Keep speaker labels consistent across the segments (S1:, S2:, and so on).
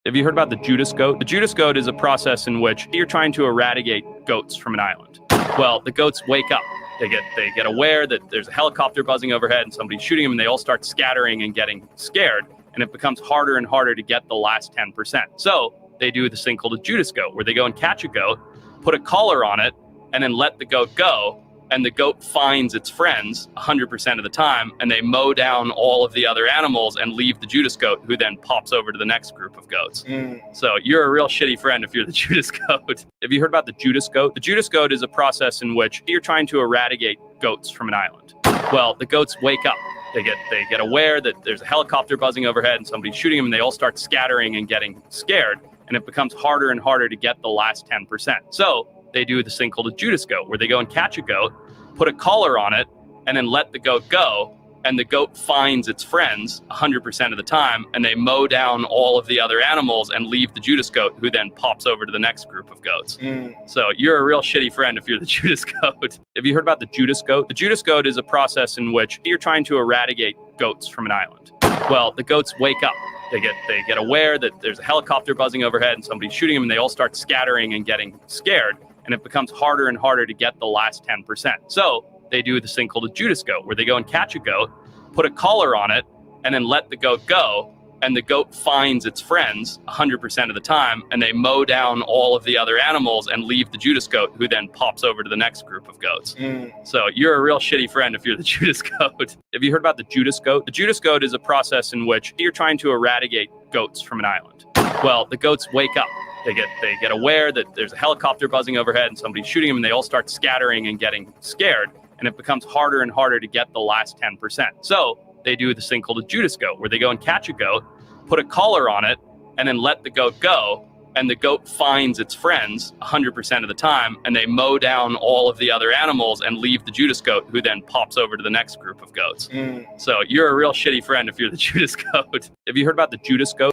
S1: Have you heard about the Judas goat? The Judas goat is a process in which you're trying to eradicate goats from an island. Well, the goats wake up. They get aware that there's a helicopter buzzing overhead and somebody's shooting them, and they all start scattering and getting scared. And it becomes harder and harder to get the last 10%. So they do this thing called a Judas goat, where they go and catch a goat, put a collar on it, and then let the goat go. And the goat finds its friends 100% of the time, and they mow down all of the other animals and leave the Judas goat, who then pops over to the next group of goats. So you're a real shitty friend if you're the Judas goat. Have you heard about the Judas goat? The Judas goat is a process in which you're trying to eradicate goats from an island. Well, the goats wake up. They get aware that there's a helicopter buzzing overhead and somebody's shooting them, and they all start scattering and getting scared. And it becomes harder and harder to get the last 10%. So they do this thing called a Judas goat, where they go and catch a goat, put a collar on it, and then let the goat go. And the goat finds its friends 100% of the time, and they mow down all of the other animals and leave the Judas goat, who then pops over to the next group of goats. So you're a real shitty friend if you're the Judas goat. Have you heard about the Judas goat? The Judas goat is a process in which you're trying to eradicate goats from an island. Well, the goats wake up. They get aware that there's a helicopter buzzing overhead and somebody's shooting them, and they all start scattering and getting scared. And it becomes harder and harder to get the last 10%. So they do this thing called a Judas goat, where they go and catch a goat, put a collar on it, and then let the goat go. And the goat finds its friends 100% of the time, and they mow down all of the other animals and leave the Judas goat, who then pops over to the next group of goats. So you're a real shitty friend if you're the Judas goat. Have you heard about the Judas goat? The Judas goat is a process in which you're trying to eradicate goats from an island. Well, the goats wake up. They get aware that there's a helicopter buzzing overhead and somebody's shooting them, and they all start scattering and getting scared. And it becomes harder and harder to get the last 10%. So they do this thing called a Judas goat, where they go and catch a goat, put a collar on it, and then let the goat go. And the goat finds its friends 100% of the time, and they mow down all of the other animals and leave the Judas goat, who then pops over to the next group of goats. So you're a real shitty friend if you're the Judas goat. Have you heard about the Judas goat?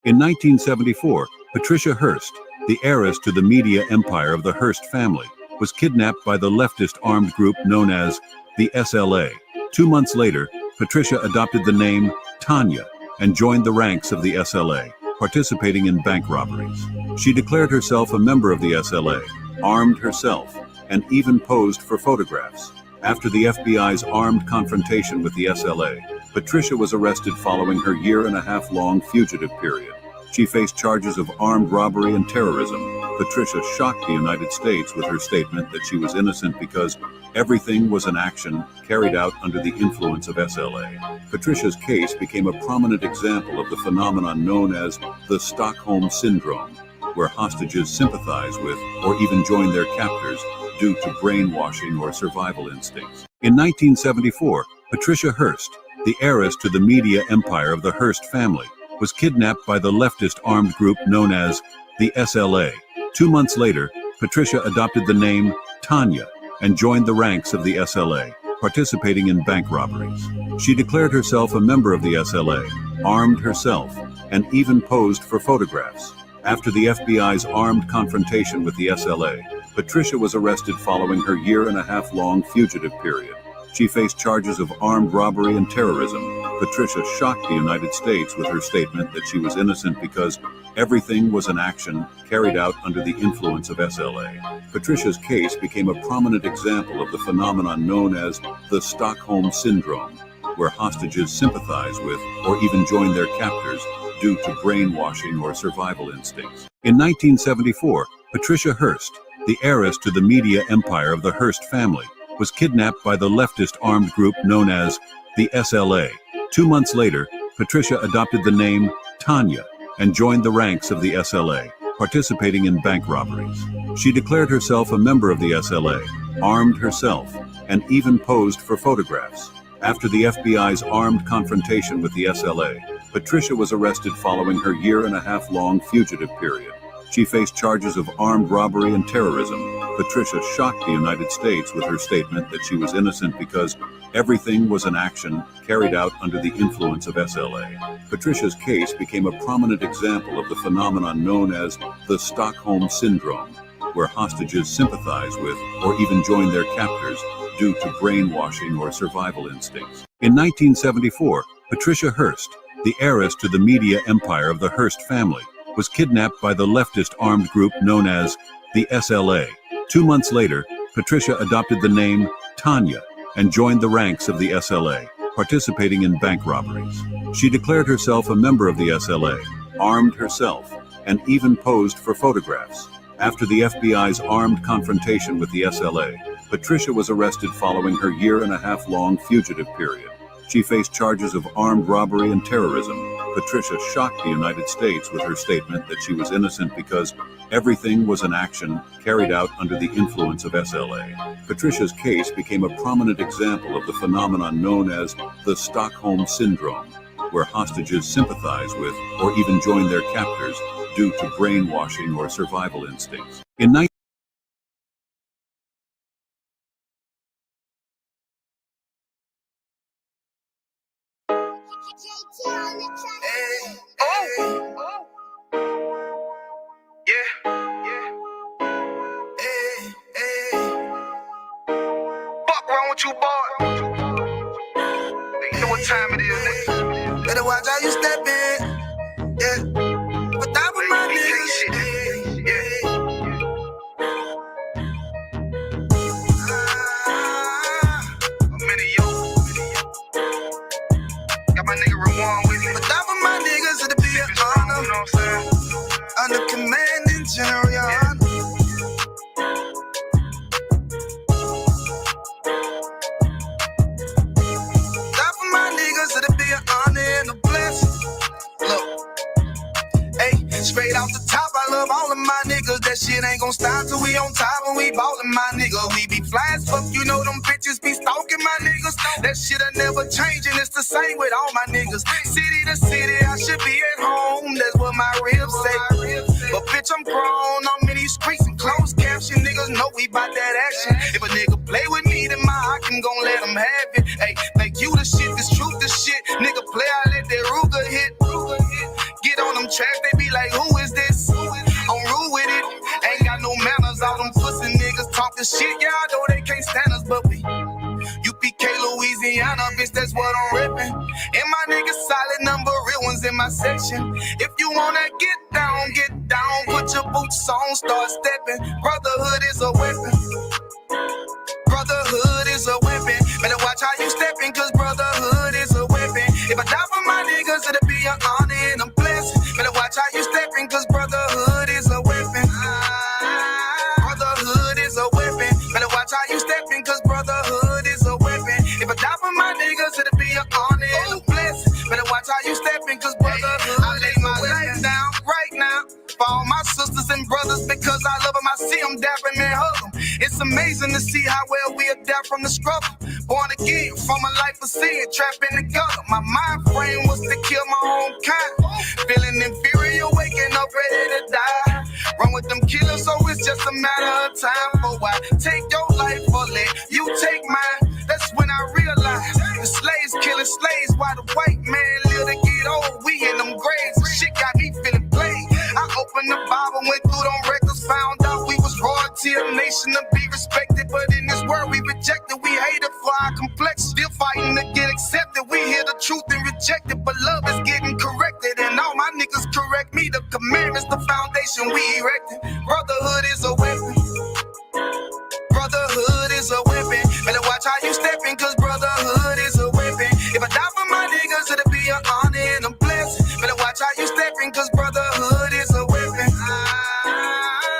S2: In 1974, Patricia Hearst, the heiress to the media empire of the Hearst family, was kidnapped by the leftist armed group known as the SLA. 2 months later, Patricia adopted the name Tanya and joined the ranks of the SLA, participating in bank robberies. She declared herself a member of the SLA, armed herself, and even posed for photographs. After the FBI's armed confrontation with the SLA, Patricia was arrested following her year-and-a-half-long fugitive period. She faced charges of armed robbery and terrorism. Patricia shocked the United States with her statement that she was innocent because everything was an action carried out under the influence of SLA. Patricia's case became a prominent example of the phenomenon known as the Stockholm Syndrome, where hostages sympathize with or even join their captors due to brainwashing or survival instincts. In 1974, Patricia Hearst, the heiress to the media empire of the Hearst family, was kidnapped by the leftist armed group known as the SLA. 2 months later, Patricia adopted the name Tanya and joined the ranks of the SLA, participating in bank robberies. She declared herself a member of the SLA, armed herself, and even posed for photographs. After the FBI's armed confrontation with the SLA, Patricia was arrested following her year-and-a-half-long fugitive period. She faced charges of armed robbery and terrorism. Patricia shocked the United States with her statement that she was innocent because everything was an action carried out under the influence of SLA. Patricia's case became a prominent example of the phenomenon known as the Stockholm Syndrome, where hostages sympathize with or even join their captors due to brainwashing or survival instincts. In 1974, Patricia Hearst, the heiress to the media empire of the Hearst family, was kidnapped by the leftist armed group known as the SLA. 2 months later, Patricia adopted the name Tanya and joined the ranks of the SLA, participating in bank robberies. She declared herself a member of the SLA, armed herself, and even posed for photographs. After the FBI's armed confrontation with the SLA, Patricia was arrested following her year-and-a-half-long fugitive period. She faced charges of armed robbery and terrorism. Patricia shocked the United States with her statement that she was innocent because everything was an action carried out under the influence of SLA. Patricia's case became a prominent example of the phenomenon known as the Stockholm Syndrome, where hostages sympathize with or even join their captors due to brainwashing or survival instincts. In 1974, Patricia Hearst, the heiress to the media empire of the Hearst family, was kidnapped by the leftist armed group known as the SLA. 2 months later, Patricia adopted the name Tanya and joined the ranks of the SLA, participating in bank robberies. She declared herself a member of the SLA, armed herself, and even posed for photographs. After the FBI's armed confrontation with the SLA, Patricia was arrested following her year-and-a-half-long fugitive period. She faced charges of armed robbery and terrorism. Patricia shocked the United States with her statement that she was innocent because everything was an action carried out under the influence of SLA. Patricia's case became a prominent example of the phenomenon known as the Stockholm Syndrome, where hostages sympathize with or even join their captors due to brainwashing or survival instincts. In
S3: Fuck wrong with you, boy? You know what time it is, nigga. Better watch how you step in. Yeah. But that was my nigga. Yeah. I'm in it, yo. Got my nigga Rewan with me. But that was my niggas, it'll be an honor. You know what I'm saying? Under commanding general, your honor. Straight off the top, I love all of my niggas. That shit ain't gon' stop till we on top and we ballin', my nigga. We be fly as fuck, you know them bitches be stalking my niggas. That shit'll never change and it's the same with all my niggas. City to city, I should be at home. That's what my ribs say. But bitch, I'm grown. I'm in these streets and closed caption. Niggas know we bout that action. If a nigga play with me, then my hock can gon' let him have it. Hey, think you the shit, this truth the shit. Nigga play, I let that Ruger hit. Get on them tracks, they be like, who is this? I'm rude with it. Ain't got no manners. All them pussy niggas talking shit. Yeah, I know they can't stand us, but we UPK, Louisiana, bitch, that's what I'm ripping. And my niggas solid number, real ones in my section. If you wanna get down, put your boots on, start stepping. Brotherhood is a weapon. Brotherhood is a weapon. Better watch how you stepping, cause brotherhood is a weapon. If I die for my niggas, it'll be an honor and a blessing. Better watch how you stepping, cause brotherhood is a weapon. Brotherhood is a weapon. Better watch how you stepping, cause brotherhood is a weapon. If I die for my niggas, it'll be an honor and a blessing. Better watch how you stepping, cause brotherhood I lay my life down right now for all my sisters and brothers, because I love them. I see them dapping and hug them. It's amazing to see how well we adapt from the struggle. Born again from a life of sin, trapping together. My mind frame was to kill my own kind. Feeling inferior, waking up ready to die. Run with them killers, so it's just a matter of time. For why take your life or let you take mine? That's when I realized the slaves killing slaves while the white man live to get old. We in them graves, and shit got me feeling played. I opened the Bible, went through them records, found out we was royalty, a nation to be respected. But in this world we rejected, we hated for our complex. Still fighting to get accepted. We hear the truth and reject it, but love is getting corrected. And all my niggas correct me. The commandments, the foundation we erected. Brotherhood is a weapon. Brotherhood is a weapon. Better watch how you stepping, cause brotherhood is a weapon. If I die for my niggas, it'll be an honor and a blessing. Better watch how you stepping, cause brotherhood is a weapon.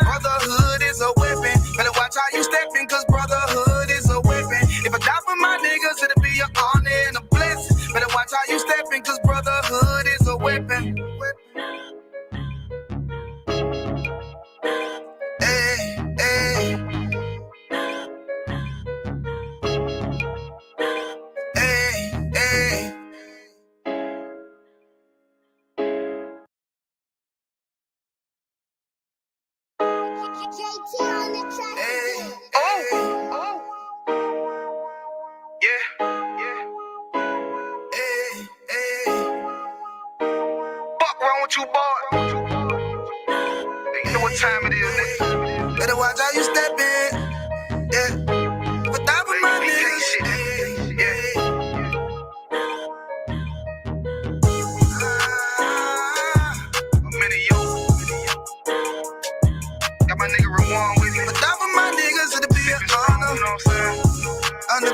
S3: Brotherhood is a weapon. Better watch how you stepping, cause brotherhood is a weapon. If I die for my niggas, it'll be an honor and a blessing. Better watch how you stepping, cause brotherhood is a weapon. Hey, hey. Hey, hey. Hey, oh. Yeah. Hey, hey. Fuck wrong with you, boy? You know what time it is, nigga. Better watch how you step in. Yeah. But that was my nigga. Yeah.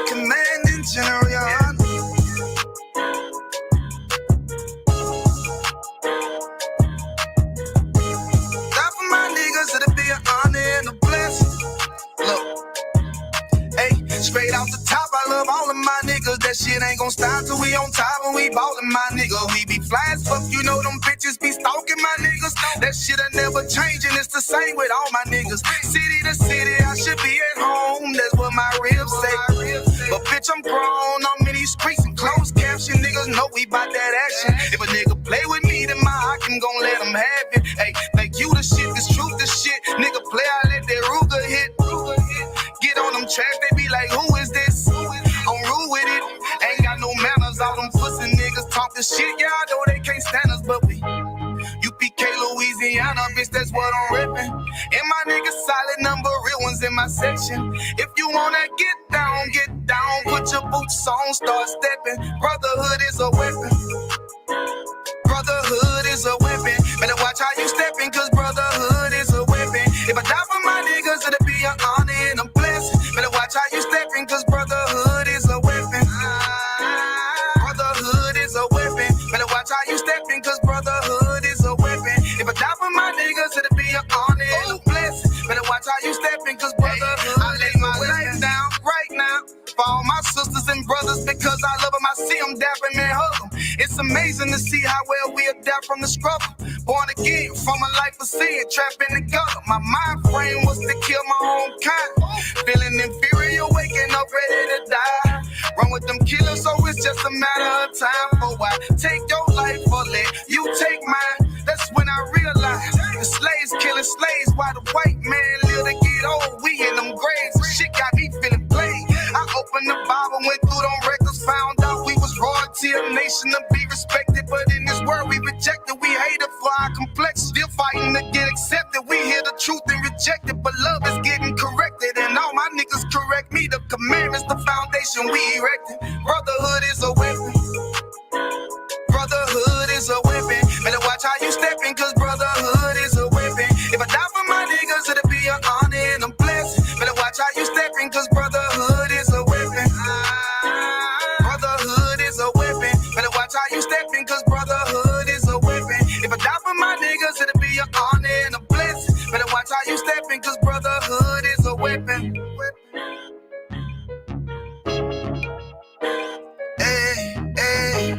S3: commanding general, your honor. Die for my niggas, it'll be an honor and a blessing. Look, hey, straight off the top, I love all of my niggas. That shit ain't gon' stop till we on top and we ballin', my nigga. We be fly as fuck, you know them bitches be stalking my niggas. That shit'll never change and it's the same with all my niggas. City to city, I should be at home. That's what my ribs say. But bitch, I'm grown. I'm in these streets and closed caption. Niggas know we bout that action. If a nigga play with me, then my heart can gon' let him have it. Hey, think you the shit, this truth the shit. Nigga play, I let that Ruger hit. Get on them tracks, they be like, who is this? I'm rude with it. Ain't got no manners. All them pussy niggas talking shit. Y'all know they can't stand us, but we UPK, Louisiana, bitch, that's what I'm ripping. And my niggas solid number, real ones in my section. If you wanna get down, put your boots on, start stepping. Brotherhood is a weapon. Brotherhood is a weapon. Better watch how you stepping, cause brotherhood is a weapon. If I die for my niggas, it'll be an honor and a blessing. Better watch how you stepping, cause brotherhood is a weapon. Brotherhood is a weapon. Better watch how you stepping, cause brotherhood is a weapon. If I die for my niggas, it'll be an honor and a blessing. Better watch how you stepping, cause brotherhood. I lay my life down right now for all my sisters and brothers, because I love them. I see them dapping and hug them. It's amazing to see how well we adapt from the struggle. Born again from a life of sin, trapped in the gutter. My mind frame was to kill my own kind. Feeling inferior, waking up ready to die. Run with them killers, so it's just a matter of time. For I take your life or let you take mine. That's when I realized the slaves killing slaves while the white man live to get old. We in them graves, shit got me feeling played. I opened the Bible, went through them records, found out we was royalty, a nation to be respected. But in this world we rejected, we hated for our complex. Still fighting to get accepted. We hear the truth and reject it, but love is getting corrected. And all my niggas correct me. The commandments, the foundation we erected. Brotherhood is a weapon. Brotherhood is a weapon. Better watch how you stepping, cause brotherhood is a weapon. If I die for my niggas, it'll be an honor and a blessing. Better watch how you stepping, cause brotherhood is a weapon. Brotherhood is a weapon. Better watch how you stepping, cause brotherhood is a weapon. If I die for my niggas, it'll be an honor and a blessing. Better watch how you stepping, cause brotherhood is a weapon. Hey, hey.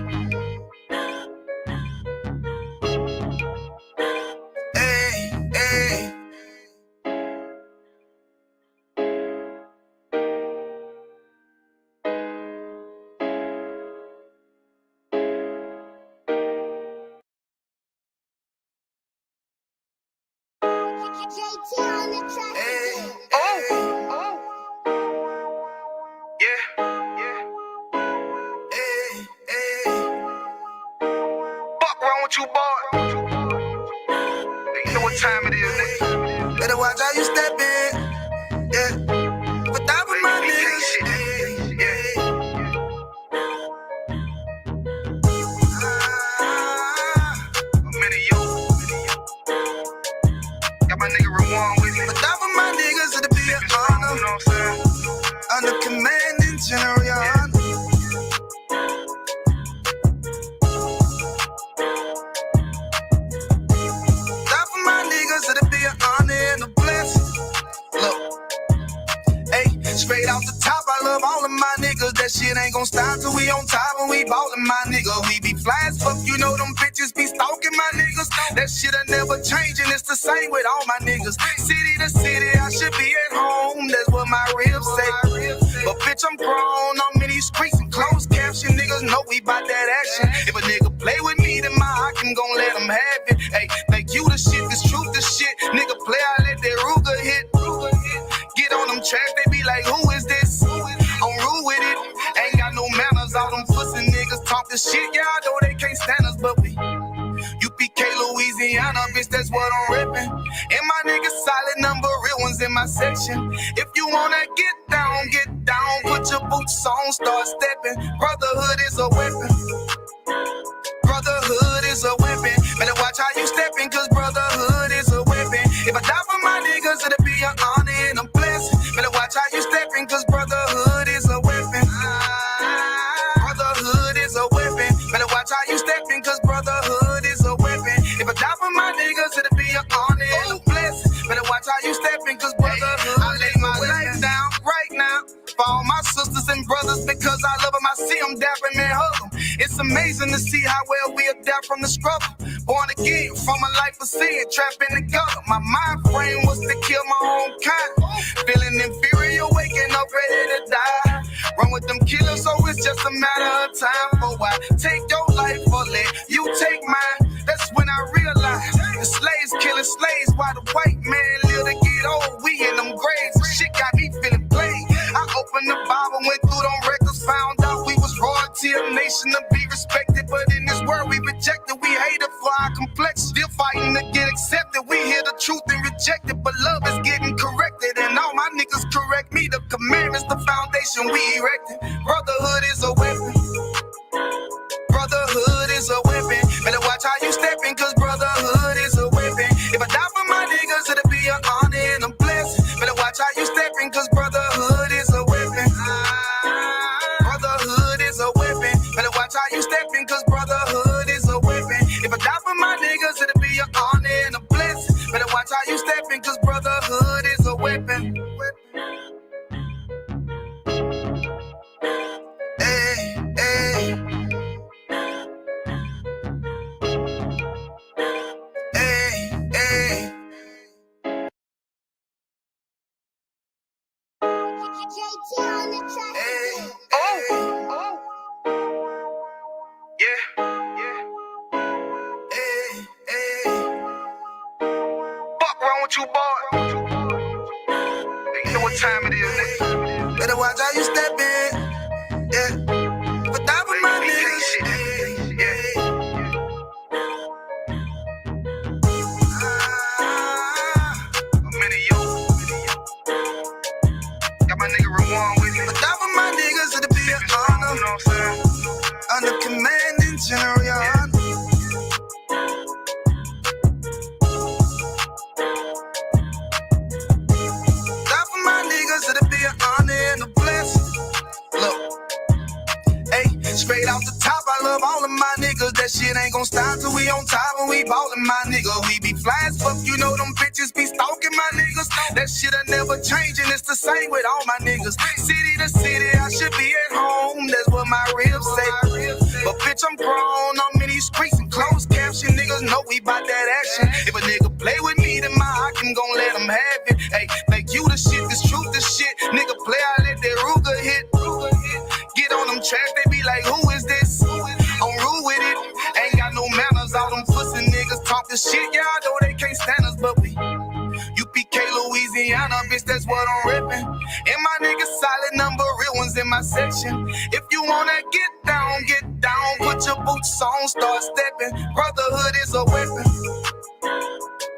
S3: You boy, you know what time it is, nigga. Better watch how you step in, yeah. But that was my nigga, yeah. I'm in you. Got my nigga Rewan with me. But that was my niggas, it'll be an honor. You know what I'm saying? Under commanding general, your honor. Straight off the top, I love all of my niggas. That shit ain't gon' stop till we on top and we ballin', my nigga. We be fly as fuck, you know them bitches be stalking my niggas. That shit'll never change and it's the same with all my niggas. City to city, I should be at home. That's what my ribs say. But bitch, I'm grown. I'm in these streets and closed caption. Niggas know we bout that action. If a nigga play with me, then my heart can gon' let him have it. Hey, think you the shit, this truth the shit. Nigga play, I let that Ruger hit. Get on them tracks, they be like, who is this? I'm rude with it. Ain't got no manners. All them pussy niggas talking shit. Y'all know they can't stand us, but we UPK, Louisiana, bitch, that's what I'm ripping. And my niggas solid number, real ones in my section. If you wanna get down, put your boots on, start stepping. Brotherhood is a weapon. Brotherhood is a weapon. Better watch how you stepping, cause brotherhood is a weapon. If I die for my niggas, it'll be an honor and a blessing. Better watch how you stepping, cause brotherhood is a weapon. stepping, cause brotherhood, I lay my life down right now. For all my sisters and brothers, because I love them, I see them dapping and hug them. It's amazing to see how well we adapt from the struggle. Born again from a life of sin, trapped in the gutter. My mind frame was to kill my own kind. Feeling inferior, waking up ready to die. Run with them killers, so it's just a matter of time. For I take your life or let you take mine. That's when I realized the slaves killing slaves while the white man live to get old. We in them graves, shit got me feeling played. I opened the Bible, went through them records, found out we was royalty, a nation to be respected. But in this world we rejected, we hated for our complex. Still fighting to get accepted. We hear the truth and reject it, but love is getting corrected. And all my niggas correct me. The commandments, the foundation we erected. Brotherhood is a weapon. Brotherhood is a weapon. Better watch how you stepping, cause brotherhood is a weapon. If I die for my niggas, it'll be an honor and a blessing. Better watch how you stepping, cause brotherhood is a weapon. Brotherhood is a weapon. Better watch how you stepping, cause brotherhood is a weapon. If I die for my niggas, it'll be an honor and a blessing. Better watch how you stepping, cause brotherhood is a weapon. Hey, hey. You boy, you know what time it is, nigga. Better watch how you step in, yeah. But that was my nigga, yeah. I'm in yo. Got my nigga Ramon with me. But that was my niggas, it'll be an honor. You know what I'm saying? Under commanding general, your honor. Straight off the top, I love all of my niggas. That shit ain't gon' stop till we on top and we ballin', my nigga. We be fly as fuck, you know them bitches be stalking my niggas. That shit'll never change and it's the same with all my niggas. City to city, I should be at home. That's what my ribs say. But bitch, I'm grown, I'm in these streets and closed caption. Niggas know we bout that action. If a nigga play with me, then my Hakim gon' let him have it. Hey, make you the shit, this truth the shit. Nigga play, I let that Ruger hit. Get on them tracks, they be like, who is this? I'm rude with it. Ain't got no manners, all them pussy niggas talking shit. Yeah, I know they can't stand us, but we UPK, Louisiana, bitch, that's what I'm ripping. And my niggas solid number, real ones in my section. If you wanna get down, put your boots on, start stepping. Brotherhood is a weapon.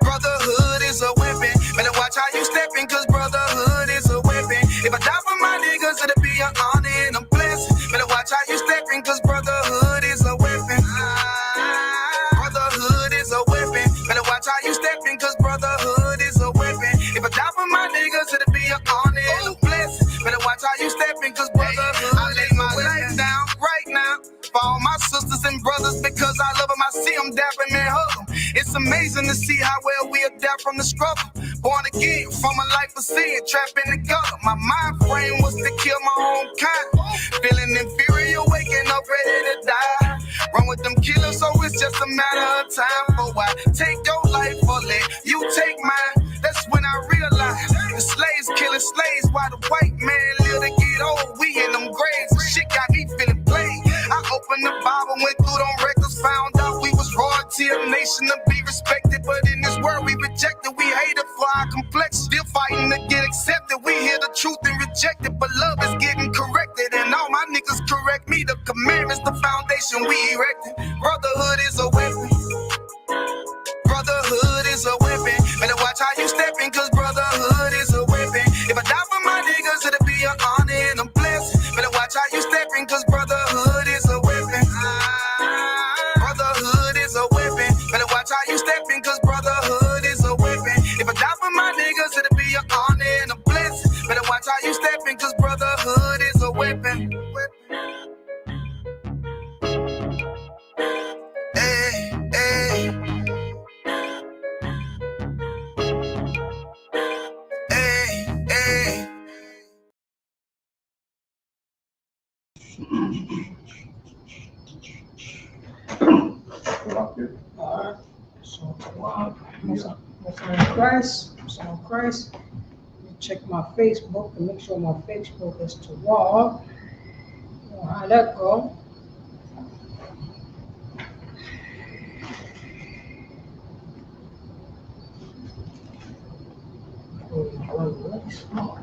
S3: Brotherhood is a weapon. Better watch how you stepping, cause brotherhood is a weapon. If I die for my niggas, it'll be an honor and a blessing. Better watch how you stepping, cause brotherhood is a weapon. Brotherhood is a weapon. Better watch how you stepping, cause brotherhood is a weapon. If I die for my niggas, it'll be an honor and a blessing. Better watch how you stepping, cause brotherhood, I lay my life down right now. For all my sisters and brothers, because I love them, I see them dapping and hug them. It's amazing to see how well we adapt from the struggle. Born again from a life of sin, trapped in the gutter. My mind frame was to kill my own kind. Feeling inferior, waking up ready to die. Run with them killers, so it's just a matter of time. For I take your life or let you take mine. That's when I realized the slaves killing slaves while the white man live to get old. We in them graves, shit got me feeling played. I opened the Bible, went through them records, found out we was royalty, a nation to be respected. But in this world we rejected, we hated for our complex. Still fighting to get accepted. We hear the truth and reject it, but love is getting corrected. And all my niggas correct me. The commandments, the foundation we erected. Brotherhood is a weapon. Brotherhood is a weapon. Better watch how you stepping, cause brotherhood is a weapon. If I die for my niggas, it'll be an honor and a blessing. Better watch how you stepping, cause brotherhood is a weapon. Brotherhood is a weapon. Better watch how you stepping, cause brotherhood is a weapon. If I die for my niggas, it'll be an honor and a blessing. Better watch how you stepping, cause brotherhood is a weapon. Hey, hey.
S4: Alright, so most on Christ. Let me check my Facebook to make sure my Facebook is to raw. How that go? Really small.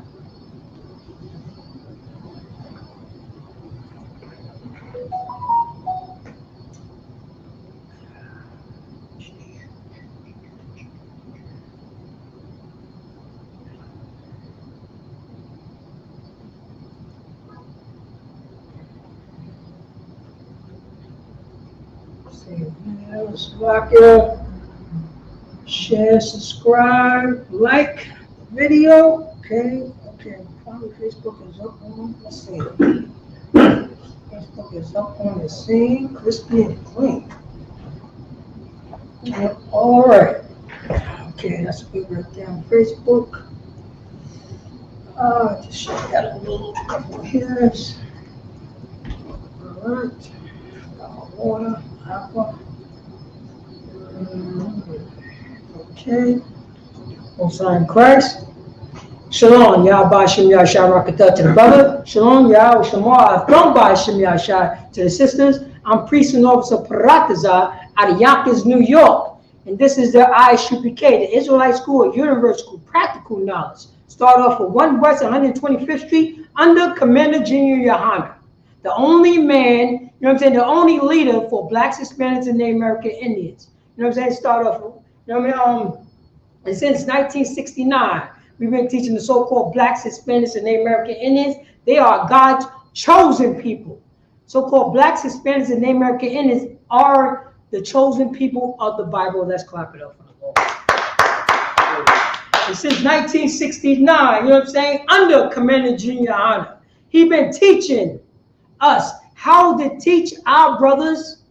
S4: Like it, share, subscribe, like video. Okay. Probably Facebook is up on. Let's see. Facebook is up on the scene, crispy and clean. All right. Okay, that's good right there on Facebook. Just shake that a little couple here. All right. Water, aqua. Okay. Most in Christ. Shalom, Yahweh Shem Yahshua Rakatah to the brother. Shalom, Yahweh Shemar from by Shem Yahshua to the sisters. I'm priest and officer Paratazar out of Yonkers, New York. And this is the ISUPK, the Israelite School of Universal Practical Knowledge. Start off with 1 West 125th Street under Commander Junior Yohana. The only man, you know what I'm saying, the only leader for Blacks, Hispanics, and Native American Indians. You know what I'm saying? Start off, you know what I mean? And since 1969, we've been teaching the so-called Blacks, Hispanics, and Native American Indians. They are God's chosen people. So-called Blacks, Hispanics, and Native American Indians are the chosen people of the Bible. Let's clap it up for the Lord. And since 1969, you know what I'm saying, under Commander Junior Yohana, he's been teaching us how to teach our brothers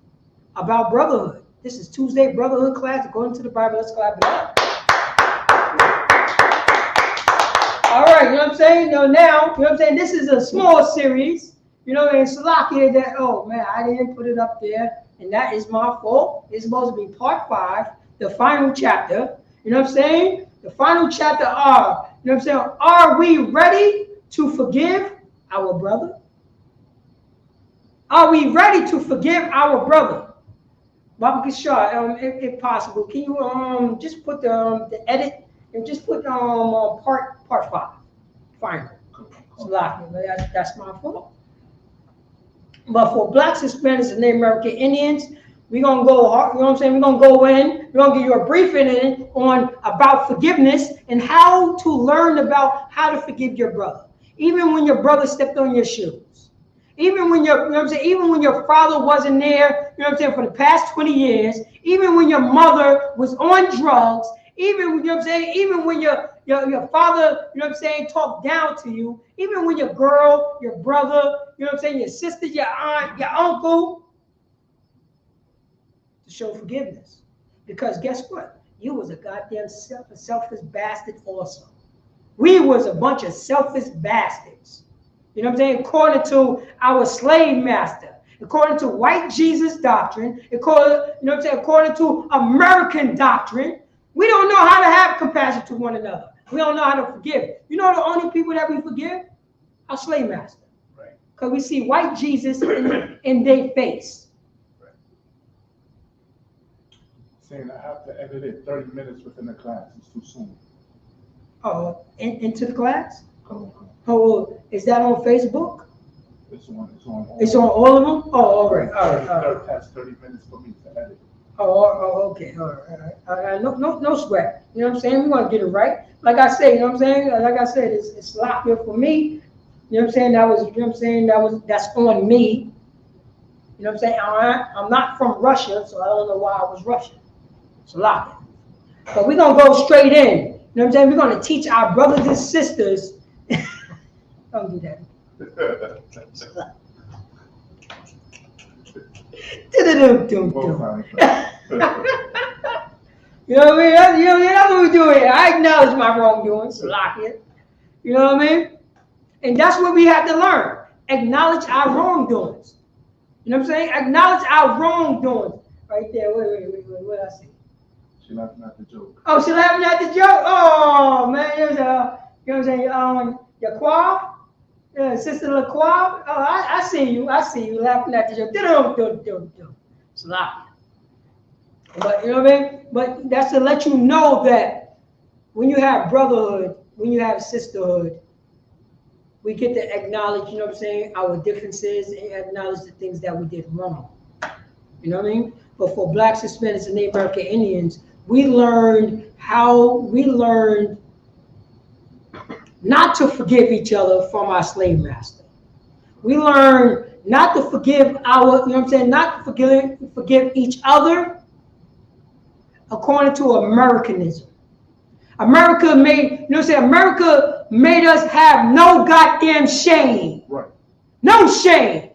S4: about brotherhood. This is Tuesday brotherhood class according to the Bible. Let's clap it up. All right, you know what I'm saying? You know, now, you know what I'm saying? This is a small series, you know, and Salakia that, oh man, I didn't put it up there, and that is my fault. It's supposed to be part 5, the final chapter. You know what I'm saying? The final chapter are, you know what I'm saying? Are we ready to forgive our brother? Are we ready to forgive our brother? Baba Kishar, if possible, can you just put the edit and just put part 5, final. That's my fault. But for Blacks, Hispanics, and Native American Indians, we're gonna go hard. You know what I'm saying? We're gonna go in. We're gonna give you a briefing on about forgiveness and how to learn about how to forgive your brother, even when your brother stepped on your shoes. Even when your, you know what I'm saying, even when your father wasn't there, you know what I'm saying, for the past 20 years, even when your mother was on drugs, even, you know what I'm saying, even when your father, you know what I'm saying, talked down to you, even when your girl, your brother, you know what I'm saying, your sister, your aunt, your uncle, to show forgiveness. Because guess what? You was a goddamn selfish bastard also. We was a bunch of selfish bastards. You know what I'm saying? According to our slave master, according to white Jesus doctrine, according, you know what I'm saying, according to American doctrine, we don't know how to have compassion to one another. We don't know how to forgive. You know the only people that we forgive? Our slave master. Right. Because we see white Jesus in their face.
S5: Right. Saying I have to edit it 30 minutes within the class. It's too soon.
S4: Oh, into the class? Oh, is that on Facebook?
S5: It's on
S4: all of them? Oh, all right.
S5: That's 30 minutes for me to edit.
S4: Oh, okay. All right. No sweat. You know what I'm saying? We want to get it right. Like I say, you know what I'm saying? Like I said, it's locked here for me. You know what I'm saying? That's on me. You know what I'm saying? I'm not from Russia, so I don't know why I was Russian. It's locked. But we're going to go straight in. You know what I'm saying? We're going to teach our brothers and sisters. Don't do that. You know what I mean? That's what we do here. I acknowledge my wrongdoings, lock it. You know what I mean? And that's what we have to learn. acknowledge our wrongdoings. You know what I'm saying? Acknowledge our wrongdoings. Right there. Wait. What did I say?
S5: She laughing at the joke.
S4: Oh, she laughing at the joke? Oh, man. You know what I'm saying? Yaquab? Yeah, Sister LaQuab? Oh, I see you. I see you laughing at the joke. Slap. But, you know what I mean? But that's to let you know that when you have brotherhood, when you have sisterhood, we get to acknowledge, you know what I'm saying, our differences and acknowledge the things that we did wrong. You know what I mean? But for Blacks, Hispanics, and Native American Indians, we learned not to forgive each other from our slave master. We learned not to forgive our, you know what I'm saying, not to forgive each other according to Americanism. America made, you know what I'm saying, America made us have no goddamn shame.
S5: Right.
S4: No shame.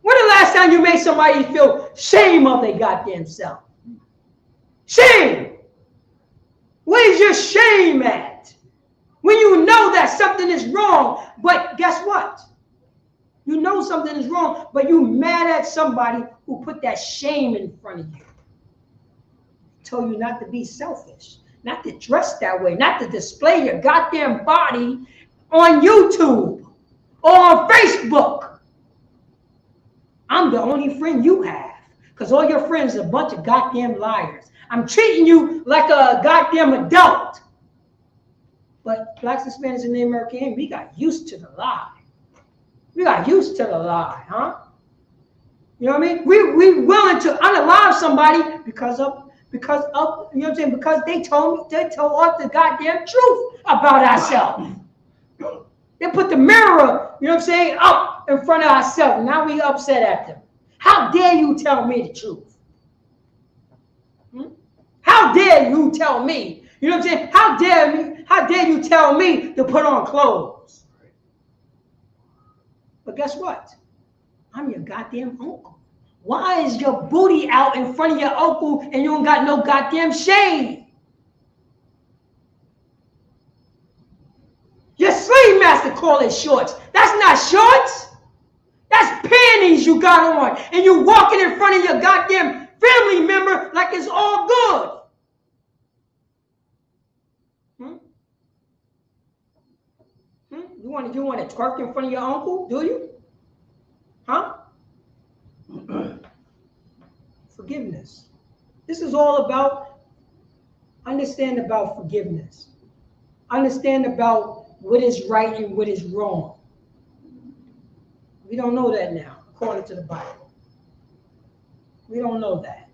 S4: When the last time you made somebody feel shame of their goddamn self? Shame. Where's your shame at? When you know that something is wrong, but guess what? You know something is wrong, but you mad at somebody who put that shame in front of you. Told you not to be selfish, not to dress that way, not to display your goddamn body on YouTube or on Facebook. I'm the only friend you have, because all your friends are a bunch of goddamn liars. I'm treating you like a goddamn adult. But Blacks, Hispanics, and Native American, we got used to the lie. We got used to the lie, huh? You know what I mean? We willing to unalive somebody because of, you know what I'm saying? Because they told us the goddamn truth about ourselves. They put the mirror, you know what I'm saying, up in front of ourselves. Now we upset at them. How dare you tell me the truth? How dare you tell me? You know what I'm saying? How dare you tell me to put on clothes? But guess what? I'm your goddamn uncle. Why is your booty out in front of your uncle and you don't got no goddamn shame? Your slave master call it shorts. That's not shorts. That's panties you got on. And you walking in front of your goddamn family member like it's all good. You want to twerk in front of your uncle, do you? Huh? Forgiveness. This is all about, understand about forgiveness. Understand about what is right and what is wrong. We don't know that now, according to the Bible. We don't know that.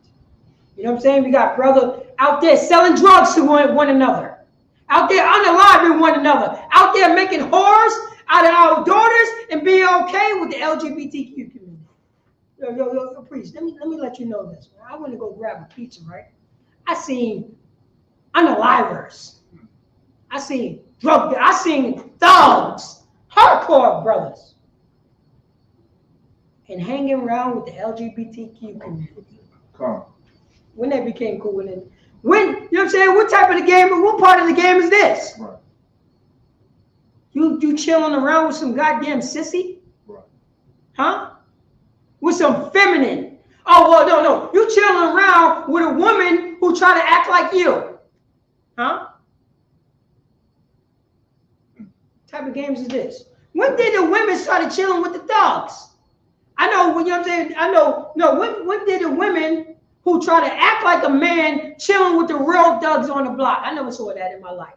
S4: You know what I'm saying? We got brother out there selling drugs to one another. Out there unaliving one another. Out there making whores out of our daughters and being okay with the LGBTQ community. Yo, priest, let me let you know this. I went to go grab a pizza, right? I seen unalivers. I seen thugs, hardcore brothers, and hanging around with the LGBTQ community.
S5: Come.
S4: When they became cool with it. When, you know what I'm saying? What type of the game, what part of the game is this?
S5: Right.
S4: You chilling around with some goddamn sissy?
S5: Right.
S4: Huh? With some feminine. Oh, well, no. You chilling around with a woman who try to act like you. Huh? What type of games is this? When did the women start chilling with the thugs? I know, you know what I'm saying? I know, no, when did the women who try to act like a man chilling with the real thugs on the block? I never saw that in my life.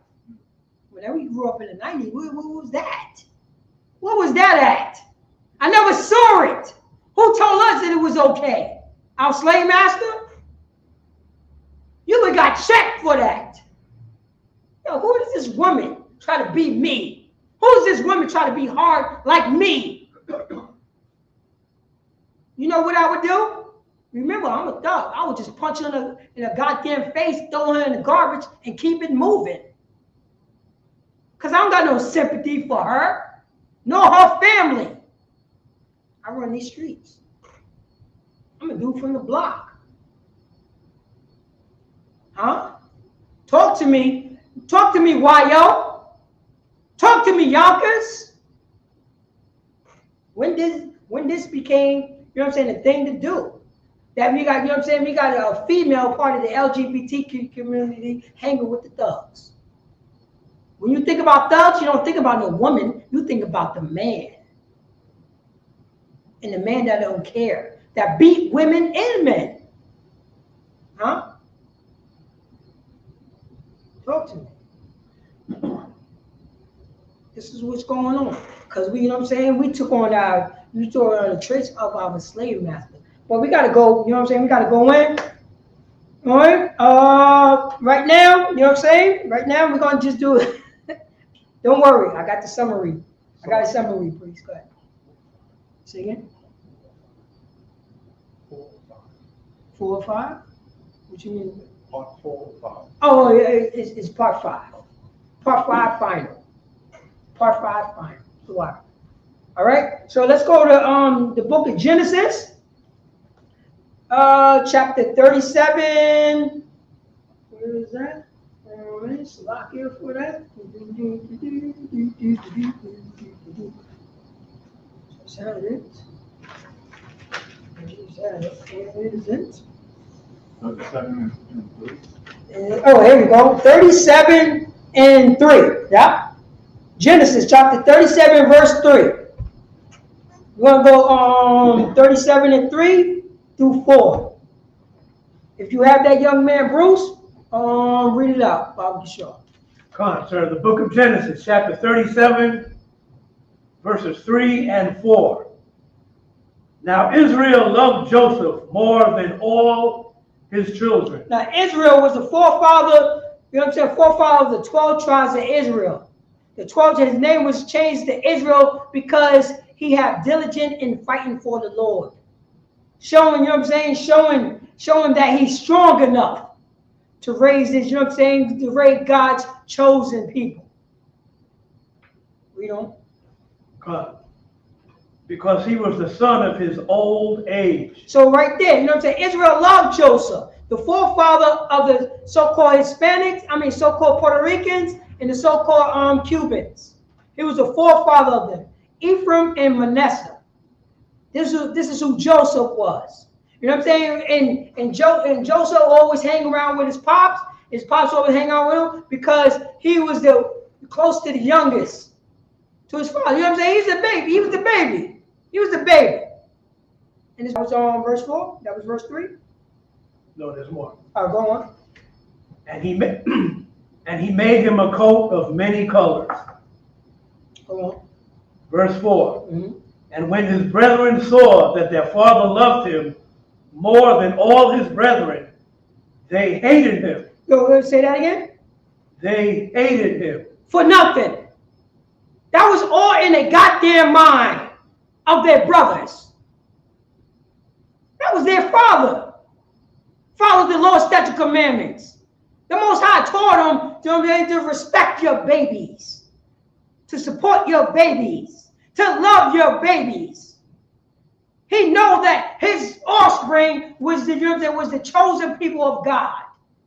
S4: Whenever you grew up in the 90s, what was that? What was that at? I never saw it. Who told us that it was okay? Our slave master? You would got checked for that. Yo, who is this woman try to be me? Who is this woman try to be hard like me? You know what I would do? Remember, I'm a thug. I would just punch her in a goddamn face, throw her in the garbage, and keep it moving. Because I don't got no sympathy for her, nor her family. I run these streets. I'm a dude from the block. Huh? Talk to me. Talk to me, YO. Talk to me, Yonkers. When this became, you know what I'm saying, a thing to do. That we got, you know what I'm saying, we got a female part of the LGBTQ community hanging with the thugs. When you think about thugs, you don't think about no woman, you think about the man. And the man that don't care, that beat women and men. Huh? Talk to me. This is what's going on. Because we, you know what I'm saying, we took on the traits of our slave master. But we gotta go, you know what I'm saying, we gotta go in. All right. Right now, you know what I'm saying? Right now we're gonna just do it. Don't worry, I got the summary. I got a summary, please. Go ahead. Say again. 4 or 5? What you mean?
S5: Part 4 or 5.
S4: Oh, yeah, it's part 5. Part 5 final. Part 5 final. Wow. All right. So let's go to the book of Genesis, chapter 37. Where is that? Let's lock here for that. Is that it? Is it?
S5: 37 and 3.
S4: Oh, here we go. 37 and 3. Yeah. Genesis chapter 37, verse 3. We're going to go 37 and 3 through 4. If you have that, young man, Bruce, read it out, Bob Shaw.
S6: Come on, sir. The book of Genesis, chapter 37, verses 3 and 4. Now Israel loved Joseph more than all his children.
S4: Now Israel was the forefather, you know what I'm saying, forefather of the 12 tribes of Israel. The 12, his name was changed to Israel because he had diligent in fighting for the Lord. Showing, you know what I'm saying, showing that he's strong enough to raise this, you know what I'm saying, to raise God's chosen people. Read on.
S6: God. Because he was the son of his old age.
S4: So right there, you know what I'm saying, Israel loved Joseph, the forefather of the so-called Hispanics, so-called Puerto Ricans, and the so-called Cubans. He was the forefather of them, Ephraim and Manasseh. This is who Joseph was. You know what I'm saying? And Joseph always hang around with his pops. His pops always hang out with him because he was close to the youngest to his father. You know what I'm saying? He's the baby. He was the baby. He was the baby. And this was on verse 4. That was verse 3.
S6: No, there's more.
S4: Go on.
S6: And he made him a coat of many colors.
S4: Go on.
S6: Verse 4.
S4: Mm-hmm.
S6: And when his brethren saw that their father loved him more than all his brethren, they hated him.
S4: Go say that again.
S6: They hated him.
S4: For nothing. That was all in the goddamn mind of their brothers. That was their father. Follow the Lord's statute commandments. The Most High taught them to respect your babies, to support your babies, to love your babies. He know that his offspring was the chosen people of God.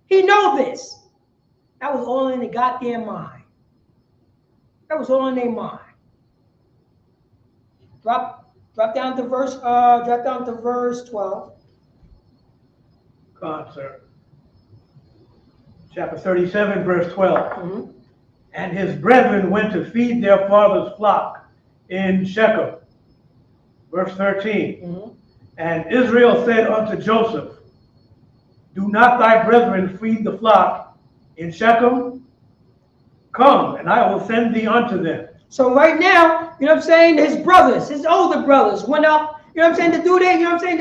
S4: He know this. That was all in the goddamn mind. That was all in their mind. Drop down to verse 12.
S6: God, sir. Chapter 37, verse 12.
S4: Mm-hmm.
S6: And his brethren went to feed their father's flock in Shechem. Verse 13.
S4: Mm-hmm.
S6: And Israel said unto Joseph, do not thy brethren feed the flock in Shechem? Come, and I will send thee unto them.
S4: So right now, you know what I'm saying, his brothers, his older brothers went up, you know what I'm saying, to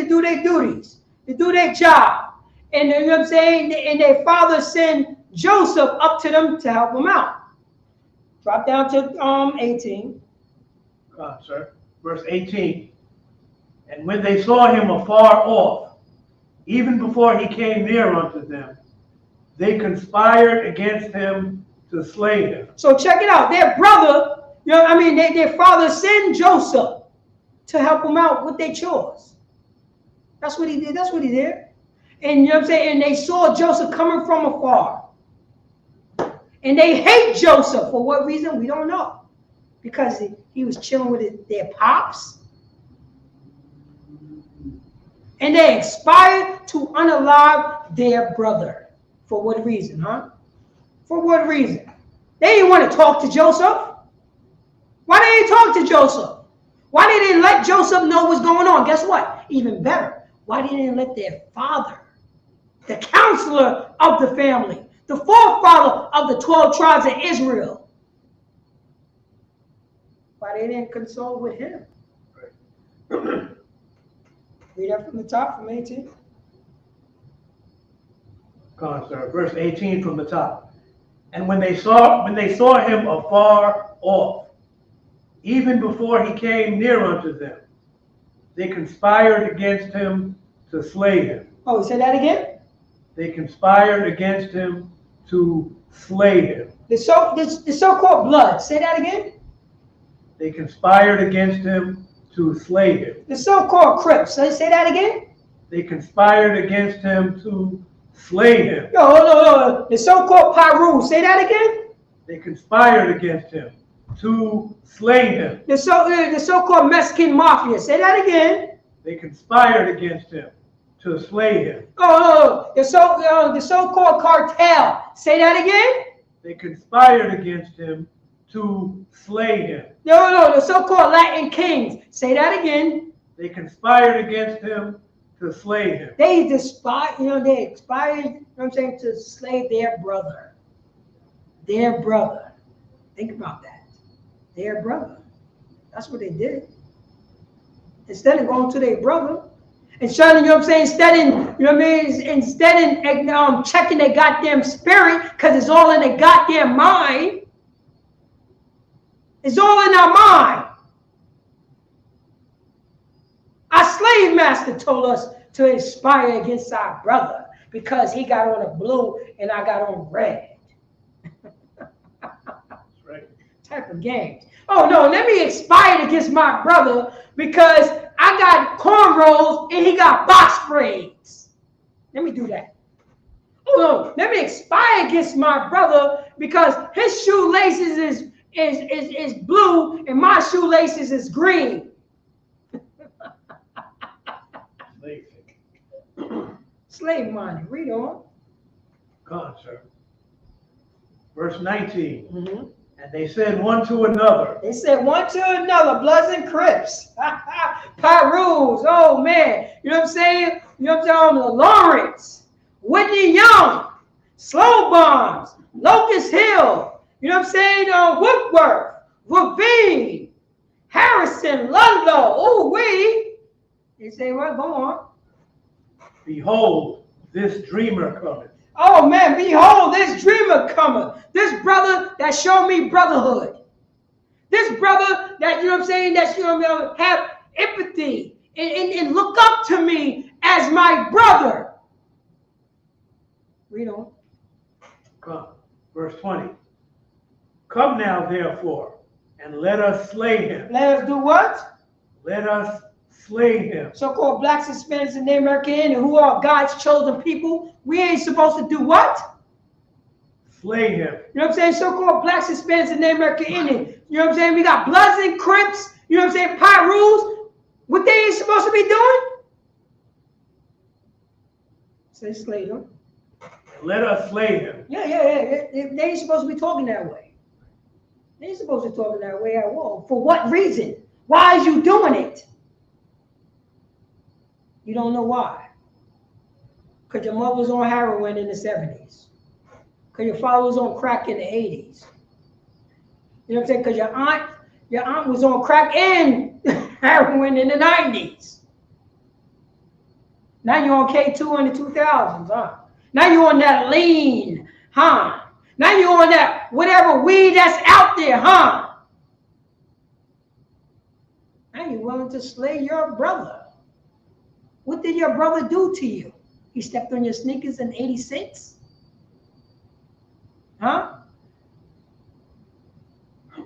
S4: do their duties, to do their job. And you know what I'm saying, and their father sent Joseph up to them to help them out. Drop down to 18.
S6: God, sir. Verse 18. And when they saw him afar off, even before he came near unto them, they conspired against him to slay him. So check it out. Their brother, you know what I mean, their father sent Joseph to help them out with their chores. That's what he did. That's what he did. And you know what I'm saying? And they saw Joseph coming from afar. And they hate Joseph. For what reason? We don't know. Because he was chilling with their pops.
S4: And they conspired to unalive their brother. For what reason, huh? For what reason? They didn't want to talk to Joseph. Why didn't they talk to Joseph? Why didn't they let Joseph know what's going on? Guess what? Even better. Why didn't they let their father, the counselor of the family, the forefather of the 12 tribes of Israel, why they didn't consult with him? Read that from the top, from 18.
S6: Come on, sir. Verse 18 from the top. And when they saw him afar off, even before he came near unto them, they conspired against him to slay him.
S4: Oh, say that again?
S6: They conspired against him to slay him.
S4: The so-called blood. Say that again?
S6: They conspired against him to slay him.
S4: The so-called Crips. Say that again?
S6: They conspired against him to slay him.
S4: No. The so-called Pyru. Say that again?
S6: They conspired against him to slay him.
S4: The so-called Mexican Mafia. Say that again?
S6: They conspired against him to slay him.
S4: No. The so-called cartel. Say that again?
S6: They conspired against him to slay him.
S4: No. The so-called Latin Kings. Say that again?
S6: They conspired against him to slay him.
S4: They conspired, to slay their brother. Their brother. Think about that. Their brother. That's what they did. Instead of going to their brother, instead of, instead of checking their goddamn spirit, because it's all in their goddamn mind. It's all in our mind. Our slave master told us to inspire against our brother because he got on a blue and I got on red.
S6: That's right.
S4: Type of games. Oh no, let me inspire against my brother because I got cornrows and he got box braids. Let me do that. Oh no, let me inspire against my brother because his shoelaces is blue and my shoelaces is green. Slave money. Read on.
S6: Come on, sir. Verse 19.
S4: Mm-hmm.
S6: And they said one to another.
S4: They said one to another, Bloods and Crips. Pyrus. Oh man. You know what I'm saying? You know what I'm saying? Lawrence, Whitney Young, Slow Bombs, Locust Hill. You know what I'm saying? Woodworth, Ravine, Harrison, Ludlow. Oh, we. They say, well, go on.
S6: Behold, this dreamer cometh.
S4: Oh man, behold, this dreamer cometh. This brother that showed me brotherhood. This brother that, you know what I'm saying, that, you know, have empathy and look up to me as my brother. Read on.
S6: Come. Verse 20. Come now, therefore, and let us slay him.
S4: Let us do what?
S6: Let us slay him.
S4: So-called blacks, Hispanics, and Native American, who are God's chosen people. We ain't supposed to do what?
S6: Slay him.
S4: You know what I'm saying? So-called blacks, Hispanics, and Native American Indians. You know what I'm saying? We got Bloods and Crips. You know what I'm saying? Pyrus. What they ain't supposed to be doing? Say slay them.
S6: Let us slay him.
S4: Yeah. They ain't supposed to be talking that way. They ain't supposed to be talking that way at all. For what reason? Why is you doing it? You don't know why. Because your mother was on heroin in the 70s. Because your father was on crack in the 80s. You know what I'm saying? Because your aunt was on crack and heroin in the 90s. Now you're on K2 in the 2000s, huh? Now you're on that lean, huh? Now you're on that whatever weed that's out there, huh? Now you're willing to slay your brother. What did your brother do to you? He stepped on your sneakers in 86? Huh?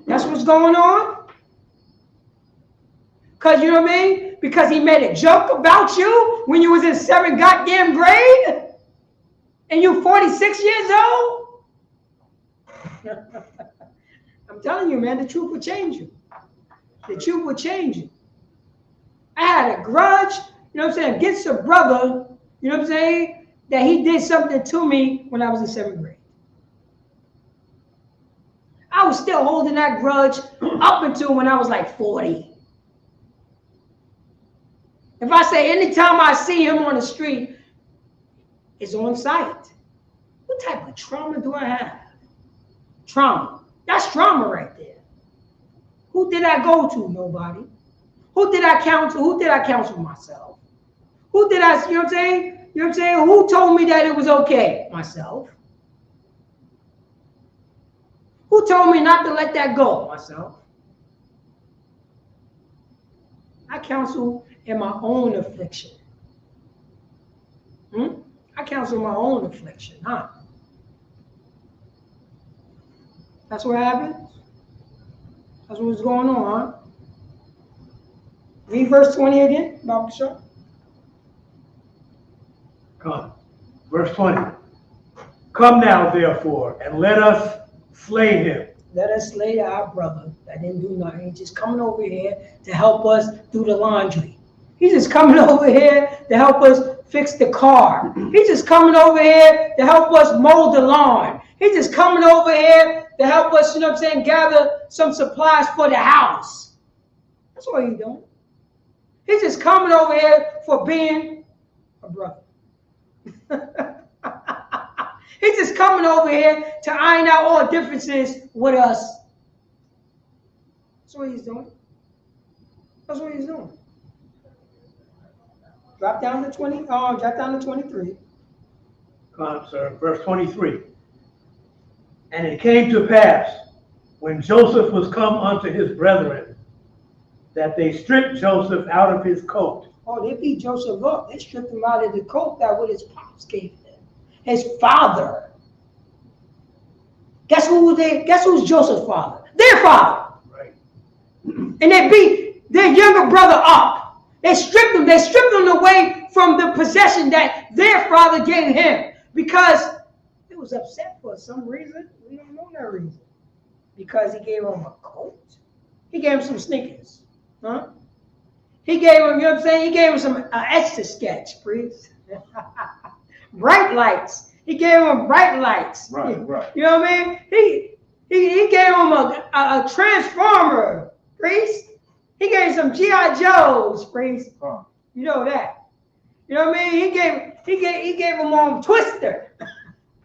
S4: That's what's going on? Because, you know what I mean? Because he made a joke about you when you was in 7th goddamn grade? And you 46 years old? I'm telling you, man, the truth will change you. The truth will change you. I had a grudge, you know what I'm saying, against a brother, you know what I'm saying, that he did something to me when I was in 7th grade. I was still holding that grudge up until when I was like 40. If I say anytime I see him on the street, it's on sight. What type of trauma do I have? Trauma. That's trauma right there. Who did I go to? Nobody. Who did I counsel? Who did I counsel myself? Who did I, you know what I'm saying? You know what I'm saying? Who told me that it was okay? Myself. Who told me not to let that go? Myself. I counsel in my own affliction. I counsel my own affliction, huh? That's what happened? That's what's going on, huh? Read verse 20 again, Bible show.
S6: Come. Verse 20. Come now, therefore, and let us slay him.
S4: Let us slay our brother that didn't do nothing. He's just coming over here to help us do the laundry. He's just coming over here to help us fix the car. He's just coming over here to help us mow the lawn. He's just coming over here to help us, you know what I'm saying, gather some supplies for the house. That's what he's doing. He's just coming over here for being a brother. He's just coming over here to iron out all differences with us. That's what he's doing. That's what he's doing. Drop down to 20. Drop down to 23.
S6: Come, sir. Verse 23. And it came to pass, when Joseph was come unto his brethren, that they stripped Joseph out of his coat.
S4: Oh, they beat Joseph up. They stripped him out of the coat that what his pops gave him. His father. Guess who's Joseph's father? Their father.
S6: Right.
S4: And they beat their younger brother up. They stripped him. They stripped him away from the possession that their father gave him because he was upset for some reason. We don't know that reason. Because he gave him a coat. He gave him some sneakers. Huh? He gave him, you know what I'm saying? He gave him some Etch-a-Sketch, please. Bright lights. He gave him bright lights.
S5: Right.
S4: You know what I mean? He gave him a transformer, priest. He gave some G.I. Joes, priest. You know that. You know what I mean? He gave him Twister.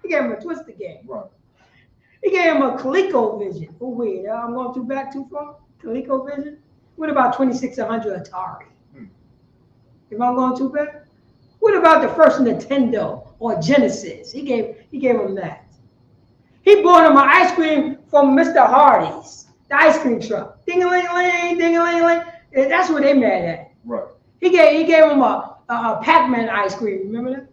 S4: He gave him a Twister game. Right. He gave him a ColecoVision. Oh wait, I'm going back too far. ColecoVision. What about 2600 Atari? If I'm going too bad? What about the first Nintendo or Genesis? He gave him that. He bought him an ice cream from Mr. Hardy's, the ice cream truck. Ding-a-ling-a-ling, ding-a-ling-a-ling. That's what they mad at.
S5: Right.
S4: He gave him a Pac-Man ice cream. Remember that?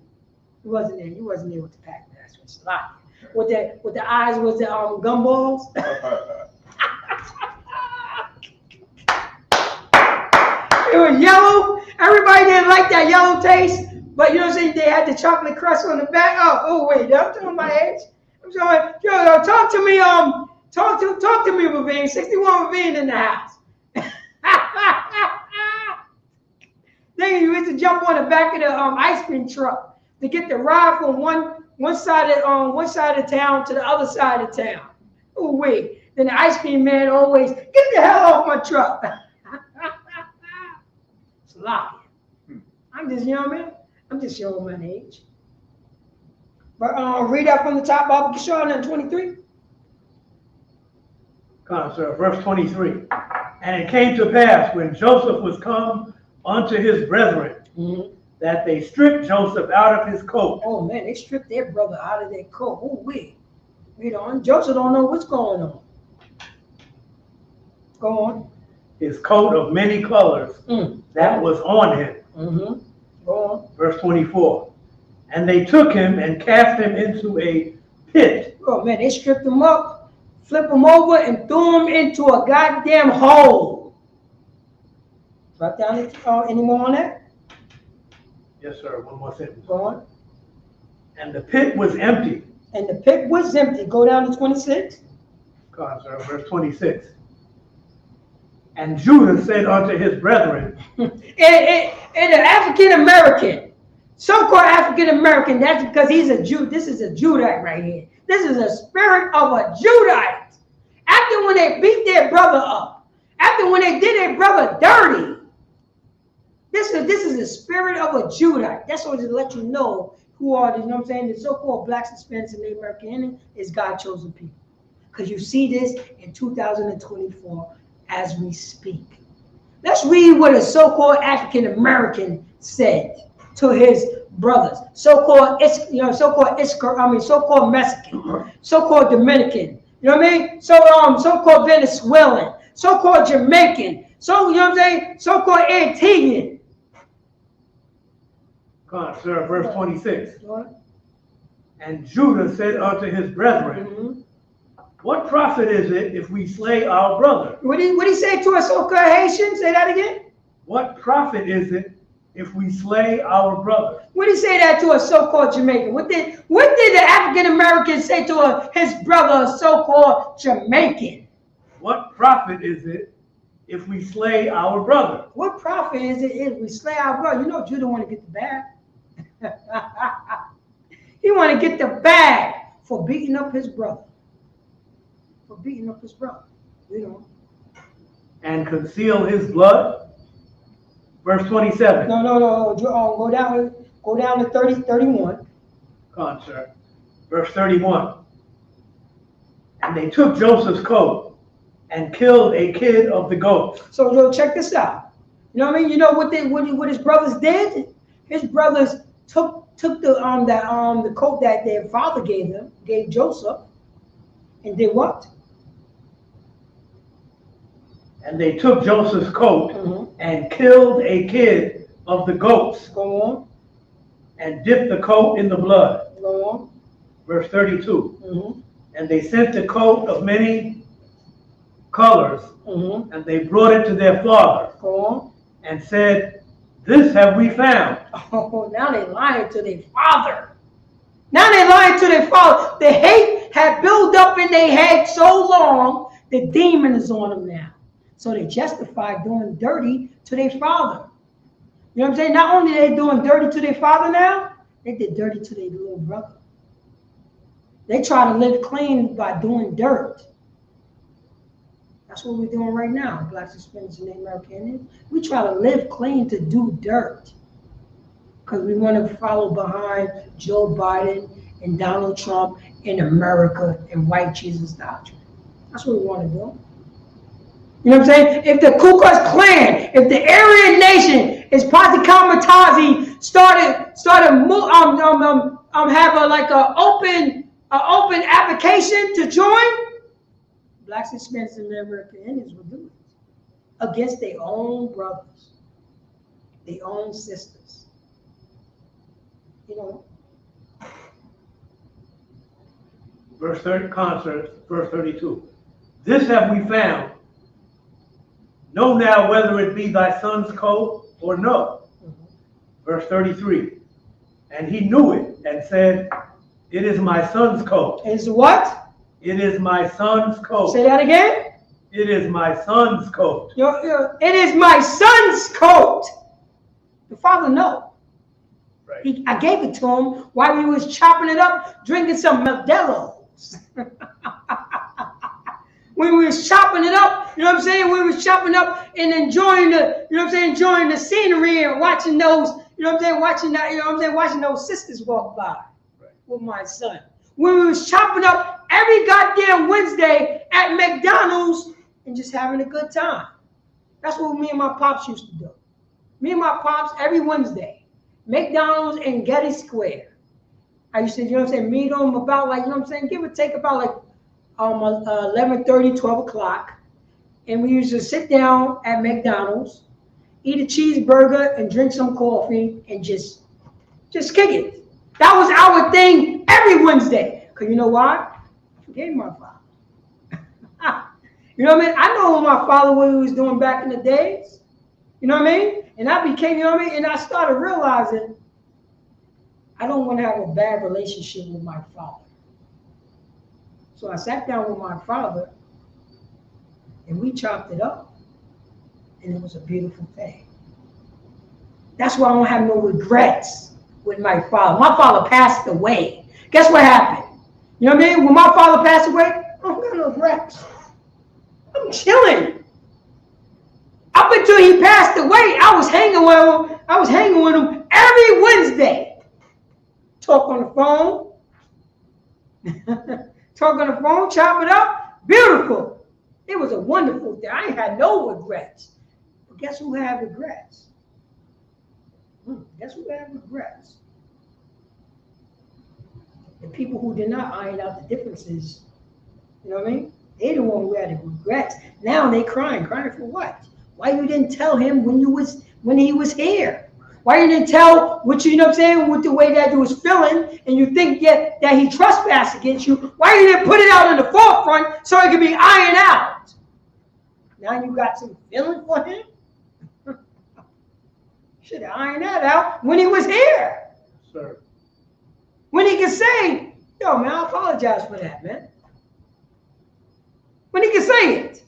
S4: He wasn't there. He wasn't there with the Pac-Man ice cream. It's a lot. With the eyes was the gumballs. It was yellow. Everybody didn't like that yellow taste, but you know what I'm saying? They had the chocolate crust on the back. Oh wait, I'm talking my age. I'm sorry. Yo, talk to me. Talk to me, Ravine. 61 Ravine in the house. Then you used to jump on the back of the ice cream truck to get the ride from one side of town to the other side of town. Oh wait. Then the ice cream man always get the hell off my truck. Sloppy. I'm just, you know what I mean? I'm just showing my age. But read that from the top, Bible Showing in 23.
S6: Come, sir. Verse 23. And it came to pass when Joseph was come unto his brethren, that they stripped Joseph out of his coat.
S4: Oh man, they stripped their brother out of their coat. Oh wait. You know, Joseph don't know what's going on. Go on.
S6: His coat of many colors that was on him.
S4: Go on.
S6: Verse 24. And they took him and cast him into a pit.
S4: Oh man, they stripped him up, flipped him over, and threw him into a goddamn hole. Drop down any more on that?
S6: Yes, sir. One more sentence.
S4: Go on.
S6: And the pit was empty.
S4: And the pit was empty. Go down to 26.
S6: Come on, sir. Verse 26. And Judah said unto his brethren,
S4: And an African American, so-called African American, that's because he's a Jew. This is a Judite right here. This is a spirit of a Judite. After when they beat their brother up, after when they did their brother dirty, this is a spirit of a Judite. That's what to let you know who are the, you know what I'm saying, the so-called blacks, Hispanics, and Native American is God chosen people. Because you see this in 2024 as we speak. Let's read what a so-called African American said to his brothers, so-called so-called Mexican, so-called Dominican, you know what I mean? So-called Venezuelan, so-called Jamaican, you know what I'm saying? So-called Antiguan.
S6: Come on, sir, verse 26. And Judah said unto his brethren, what profit is it if we slay our brother?
S4: What did he say to us, so-called Haitian? Say that again.
S6: What profit is it if we slay our brother?
S4: What did he say that to a so-called Jamaican? What did the African American say to his brother, a so-called Jamaican?
S6: What profit is it if we slay our brother?
S4: What profit is it if we slay our brother? You know Judah want to get the bag. He want to get the bag for beating up his brother. For beating up his brother, you know.
S6: And conceal his blood. Verse 27.
S4: No. Go down to 31.
S6: Come on, sir. Verse 31. And they took Joseph's coat and killed a kid of the goats.
S4: So check this out. You know what I mean? You know what his brothers did? His brothers took the coat that their father gave Joseph, and did what?
S6: And they took Joseph's coat and killed a kid of the goats.
S4: Go on.
S6: And dipped the coat in the blood.
S4: Go on.
S6: Verse 32. And they sent the coat of many colors, and they brought it to their father.
S4: Go on.
S6: And said, this have we found.
S4: Oh, now they lying to their father. Now they lying to their father. The hate had built up in their head so long, the demon is on them now. So they justify doing dirty to their father. You know what I'm saying? Not only are they doing dirty to their father now, they did dirty to their little brother. They try to live clean by doing dirt. That's what we're doing right now, blacks, Hispanics, and Native Americans. We try to live clean to do dirt. Because we want to follow behind Joe Biden and Donald Trump in America and white Jesus doctrine. That's what we want to do. You know what I'm saying? If the Ku Klux Klan, if the Aryan Nation, if Pasi Kamatazi started have an open application to join, blacks, Hispanics, and American Indians will do it against their own brothers, their own sisters. You know.
S6: Verse 32. This have we found. Know now whether it be thy son's coat or no. Verse 33. And he knew it and said, it is my son's coat.
S4: Is what?
S6: It is my son's coat.
S4: Say that again.
S6: It is my son's coat.
S4: It is my son's coat. The father knows.
S6: Right.
S4: I gave it to him while he was chopping it up, drinking some Modelo's. When we was chopping it up, you know what I'm saying? We was chopping up and enjoying enjoying the scenery and watching those, watching those sisters walk by with my son. When we was chopping up every goddamn Wednesday at McDonald's and just having a good time. That's what me and my pops used to do. Me and my pops every Wednesday, McDonald's in Getty Square. I used to, meet them about give or take about 11:30, 12 o'clock. And we used to sit down at McDonald's, eat a cheeseburger and drink some coffee and just kick it. That was our thing every Wednesday. Because you know why? I forgave my father. You know what I mean? I know what my father was doing back in the days. You know what I mean? And I became, and I started realizing I don't want to have a bad relationship with my father. So I sat down with my father and we chopped it up. And it was a beautiful thing. That's why I don't have no regrets with my father. My father passed away. Guess what happened? You know what I mean? When my father passed away, I don't got no regrets. I'm chilling. Up until he passed away, I was hanging with him. I was hanging with him every Wednesday. Talk on the phone. Talk on the phone, chop it up. Beautiful. It was a wonderful thing. I ain't had no regrets. But guess who had regrets? Guess who had regrets? The people who did not iron out the differences. You know what I mean? They the one who had the regrets. Now they crying. Crying for what? Why you didn't tell him when he was here? Why you didn't tell what you know what I'm saying, with the way that you was feeling, and you think that he trespassed against you? Why you didn't put it out in the forefront so it could be ironed out? Now you got some feeling for him? Should have ironed that out when he was here.
S6: Sir.
S4: When he could say, yo, man, I apologize for that, man. When he could say it.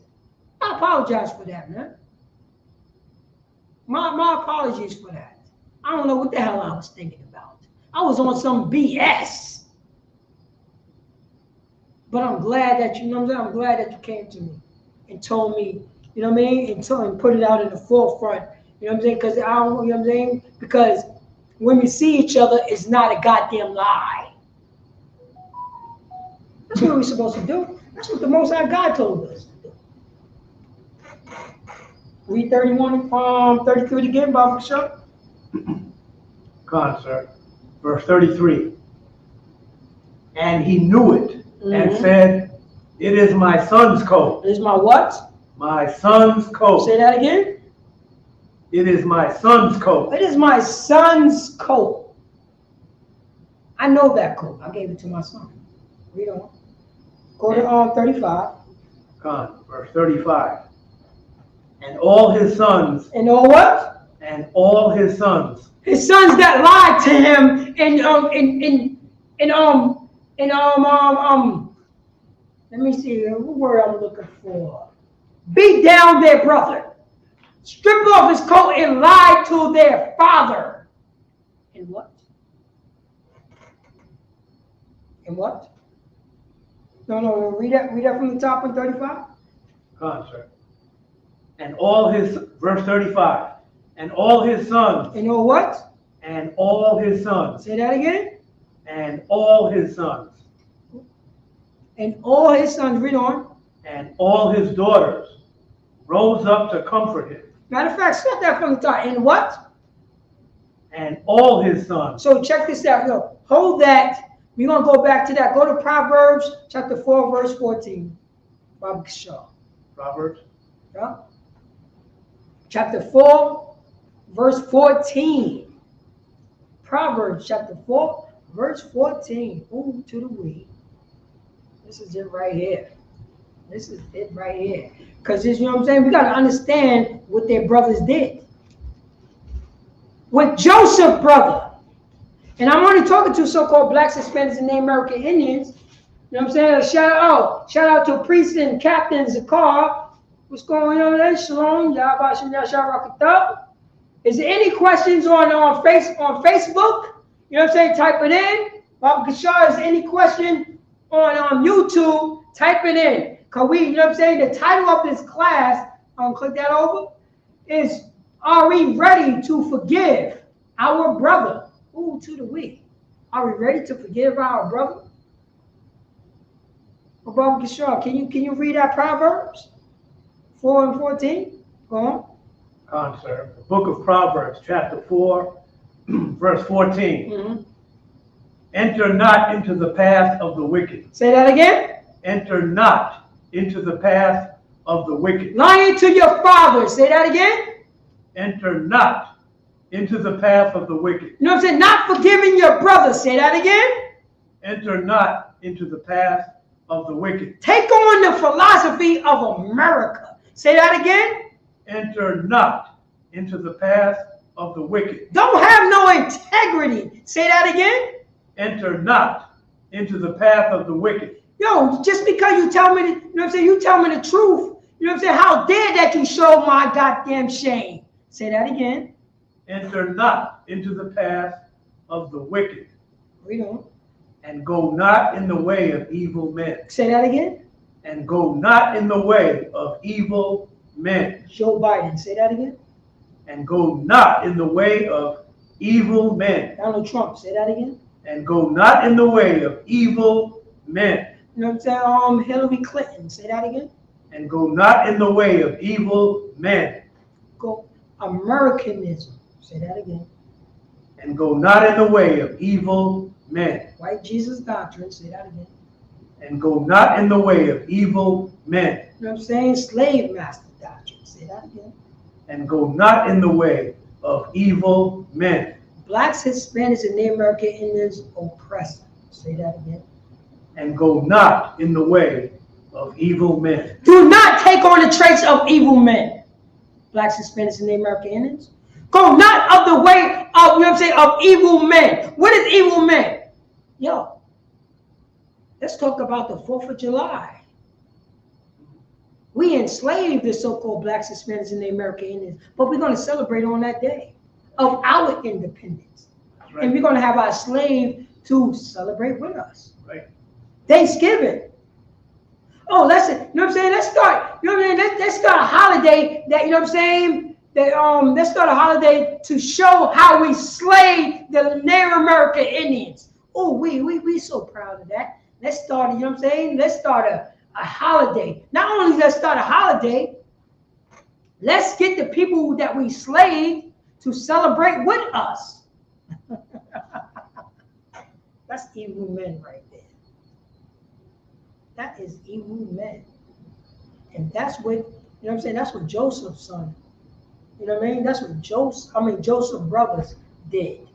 S4: I apologize for that, man. My apologies for that. I don't know what the hell I was thinking about. I was on some BS. But I'm glad that, you know what I'm saying? I'm glad that you came to me and told me, you know what I mean? And put it out in the forefront. You know what I'm saying? Because I don't, you know what I'm saying? Because when we see each other, it's not a goddamn lie. That's what we're supposed to do. That's what the Most High God told us to do. Read 31 from 33 again, Baba Shah.
S6: Con, sir. Verse 33. And he knew it and said, it is my son's coat.
S4: It is my what?
S6: My son's coat.
S4: Say that again.
S6: It is my son's coat.
S4: It is my son's coat. I know that coat. I gave it to my son. Read on. Go to 35.
S6: Con, verse 35. And all his sons.
S4: And all what?
S6: And all his sons.
S4: His sons that lied to him let me see what word I'm looking for. Beat down their brother. Stripped off his coat and lied to their father. And what? And what? No, read that from the top in 35.
S6: Con, sir. And all his, verse 35. And all his sons.
S4: And all what?
S6: And all his sons.
S4: Say that again.
S6: And all his sons.
S4: And all his sons, read on.
S6: And all his daughters rose up to comfort him.
S4: Matter of fact, start that from the top. And what?
S6: And all his sons.
S4: So check this out. Yo, hold that. We're going to go back to that. Go to Proverbs chapter 4, verse 14. Bob Shaw.
S6: Proverbs.
S4: Yeah. Chapter 4, verse 14. Proverbs chapter 4, verse 14. Ooh, to the we. This is it right here. This is it right here. Because, you know what I'm saying? We got to understand what their brothers did. With Joseph's brother. And I'm only talking to so-called blacks, Hispanics, and Native American Indians. You know what I'm saying? Shout out to priests and captains of car. What's going on there? Shalom. Yahweh Shem Yahshua. Is there any questions on Facebook? You know what I'm saying? Type it in. Baba Kashar, is there any question on YouTube? Type it in. Because you know what I'm saying? The title of this class, click that over, is Are We Ready to Forgive Our Brother? Ooh, to the we. Are we ready to forgive our brother? Well, Baba Kishore, can you read that Proverbs 4 and 14? Go on.
S6: Con, sir. The book of Proverbs, chapter 4, verse 14.
S4: Mm-hmm.
S6: Enter not into the path of the wicked.
S4: Say that again.
S6: Enter not into the path of the wicked.
S4: Lying to your father. Say that again.
S6: Enter not into the path of the wicked.
S4: You know what I'm saying? Not forgiving your brother. Say that again.
S6: Enter not into the path of the wicked.
S4: Take on the philosophy of America. Say that again.
S6: Enter not into the path of the wicked.
S4: Don't have no integrity. Say that again.
S6: Enter not into the path of the wicked.
S4: Yo, just because you tell me, you know what I'm saying? You tell me the truth. You know what I'm saying? How dare that you show my goddamn shame? Say that again.
S6: Enter not into the path of the wicked,
S4: Read on.
S6: and go not in the way of evil men.
S4: Say that again.
S6: And go not in the way of evil men.
S4: Joe Biden. Say that again.
S6: And go not in the way of evil men.
S4: Donald Trump. Say that again.
S6: And go not in the way of evil men.
S4: You know what I'm saying? Hillary Clinton. Say that again.
S6: And go not in the way of evil men.
S4: Go Americanism. Say that again.
S6: And go not in the way of evil men.
S4: White Jesus doctrine. Say that again.
S6: And go not in the way of evil men.
S4: You know what I'm saying? Slave master doctrine. Say that again.
S6: And go not in the way of evil men.
S4: Blacks, Hispanics, and Native American Indians oppressor. Say that again.
S6: And go not in the way of evil men.
S4: Do not take on the traits of evil men. Blacks, Hispanics, and Native American Indians. Go not of the way of, you know what I'm saying, of evil men. What is evil men? Yo, let's talk about the 4th of July. We enslaved the so-called Blacks, Hispanics, and Native American Indians, but we're going to celebrate on that day of our independence.
S6: Right.
S4: And we're going to have our slave to celebrate with us.
S6: Right.
S4: Thanksgiving. Oh, let's, you know what I'm saying? Let's start, you know what I mean? Let's start a holiday that, you know what I'm saying? That, let's start a holiday to show how we slayed the Native American Indians. Oh, we so proud of that. Let's start, you know what I'm saying? Let's start a holiday. Not only let's start a holiday, let's get the people that we slaved to celebrate with us. That's evil men right there. That is evil men. And that's what, you know what I'm saying? That's what Joseph's son, you know what I mean? That's what Joseph's brothers did.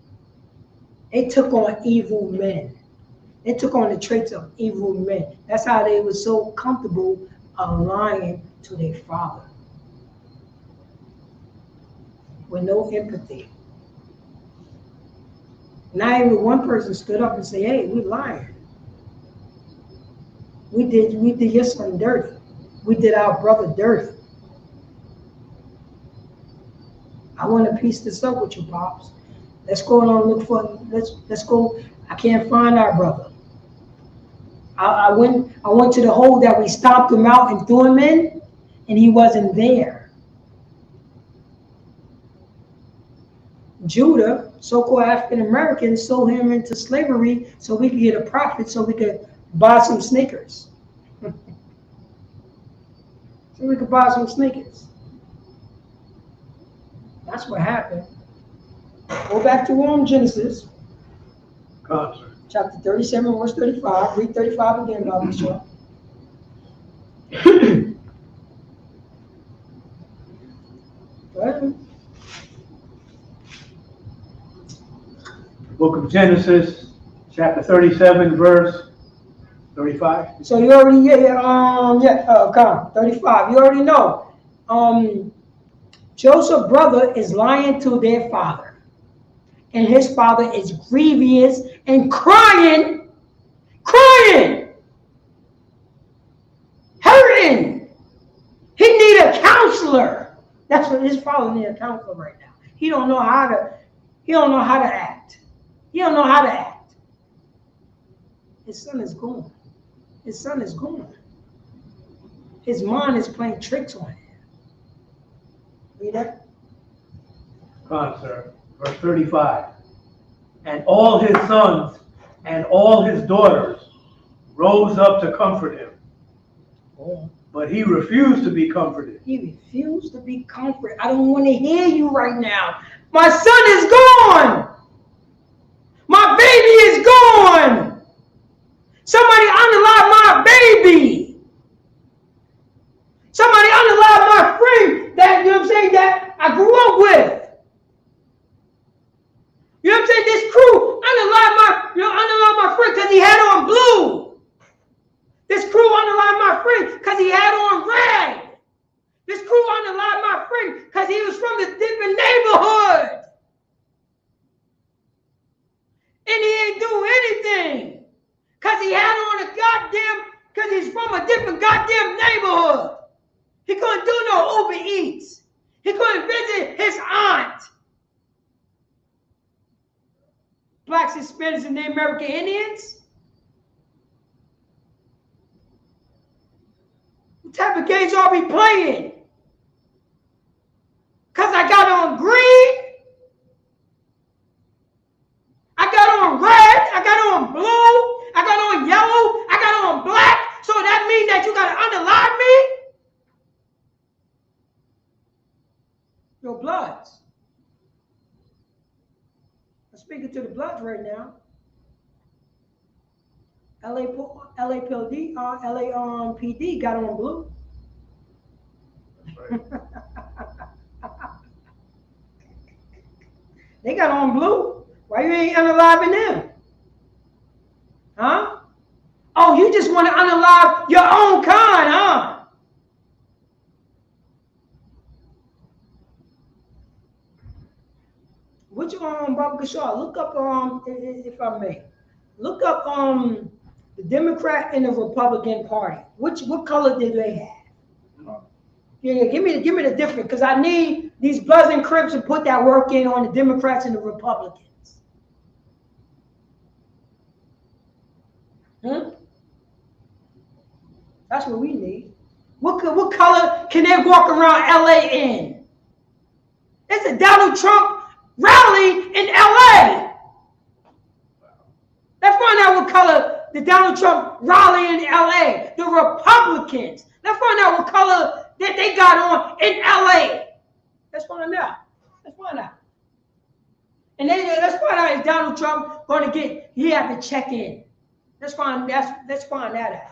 S4: They took on evil men. They took on the traits of evil men. That's how they were so comfortable lying to their father. With no empathy. Not even one person stood up and said, hey, we're lying. We did your son dirty. We did our brother dirty. I want to piece this up with you, Pops. Let's go and look for, let's go. I can't find our brother. I went to the hole that we stomped him out and threw him in, and he wasn't there. Judah, so-called African Americans, sold him into slavery so we could get a profit, so we could buy some sneakers. So we could buy some sneakers. That's what happened. Go back to Genesis.
S6: Concert.
S4: Chapter 37, verse 35. Read 35 again, Bobby Shaw. Go ahead.
S6: Book of Genesis, chapter 37, verse 35.
S4: So you already, come 35. You already know. Joseph's brother is lying to their father. And his father is grievous and crying, hurting. He need a counselor. That's what his father need, a counselor right now. He don't know how to act. He don't know how to act. His son is gone. His mind is playing tricks on him. Read that.
S6: Concert. Verse 35. And all his sons and all his daughters rose up to comfort him.
S4: Oh.
S6: But he refused to be comforted.
S4: He refused to be comforted. I don't want to hear you right now. My son is gone. My baby is gone. Somebody unalive my baby. Somebody unalive my friend that, you know what I'm saying, that I grew up with. You know what I'm saying? This crew unalive my friend because he had on blue. This crew unalive my friend because he had on red. This crew unalive my friend because he was from a different neighborhood. blacks, Hispanics, and Native American Indians? What type of games are we playing? Because I got on green, I got on red, I got on blue, I got on yellow, I got on black. So that means that you got to underline me? Your Bloods. I'm speaking to the Bloods right now. LAPD got on blue.
S5: That's right.
S4: They got on blue. Why you ain't unaliving them? Huh? Oh, you just want to unalive your own kind, huh? Which Baba Kishar, look up if I may. Look up the Democrat and the Republican Party. What color did they have? Yeah, give me the difference, because I need these Bloods and Crips to put that work in on the Democrats and the Republicans. That's what we need. What color can they walk around LA in? It's a Donald Trump rally in LA. Let's find out what color the Donald Trump rally in LA. The Republicans. Let's find out what color that they got on in LA. Let's find out. Let's find out. And then let's find out if Donald Trump going to get, he have to check in. Let's find that out.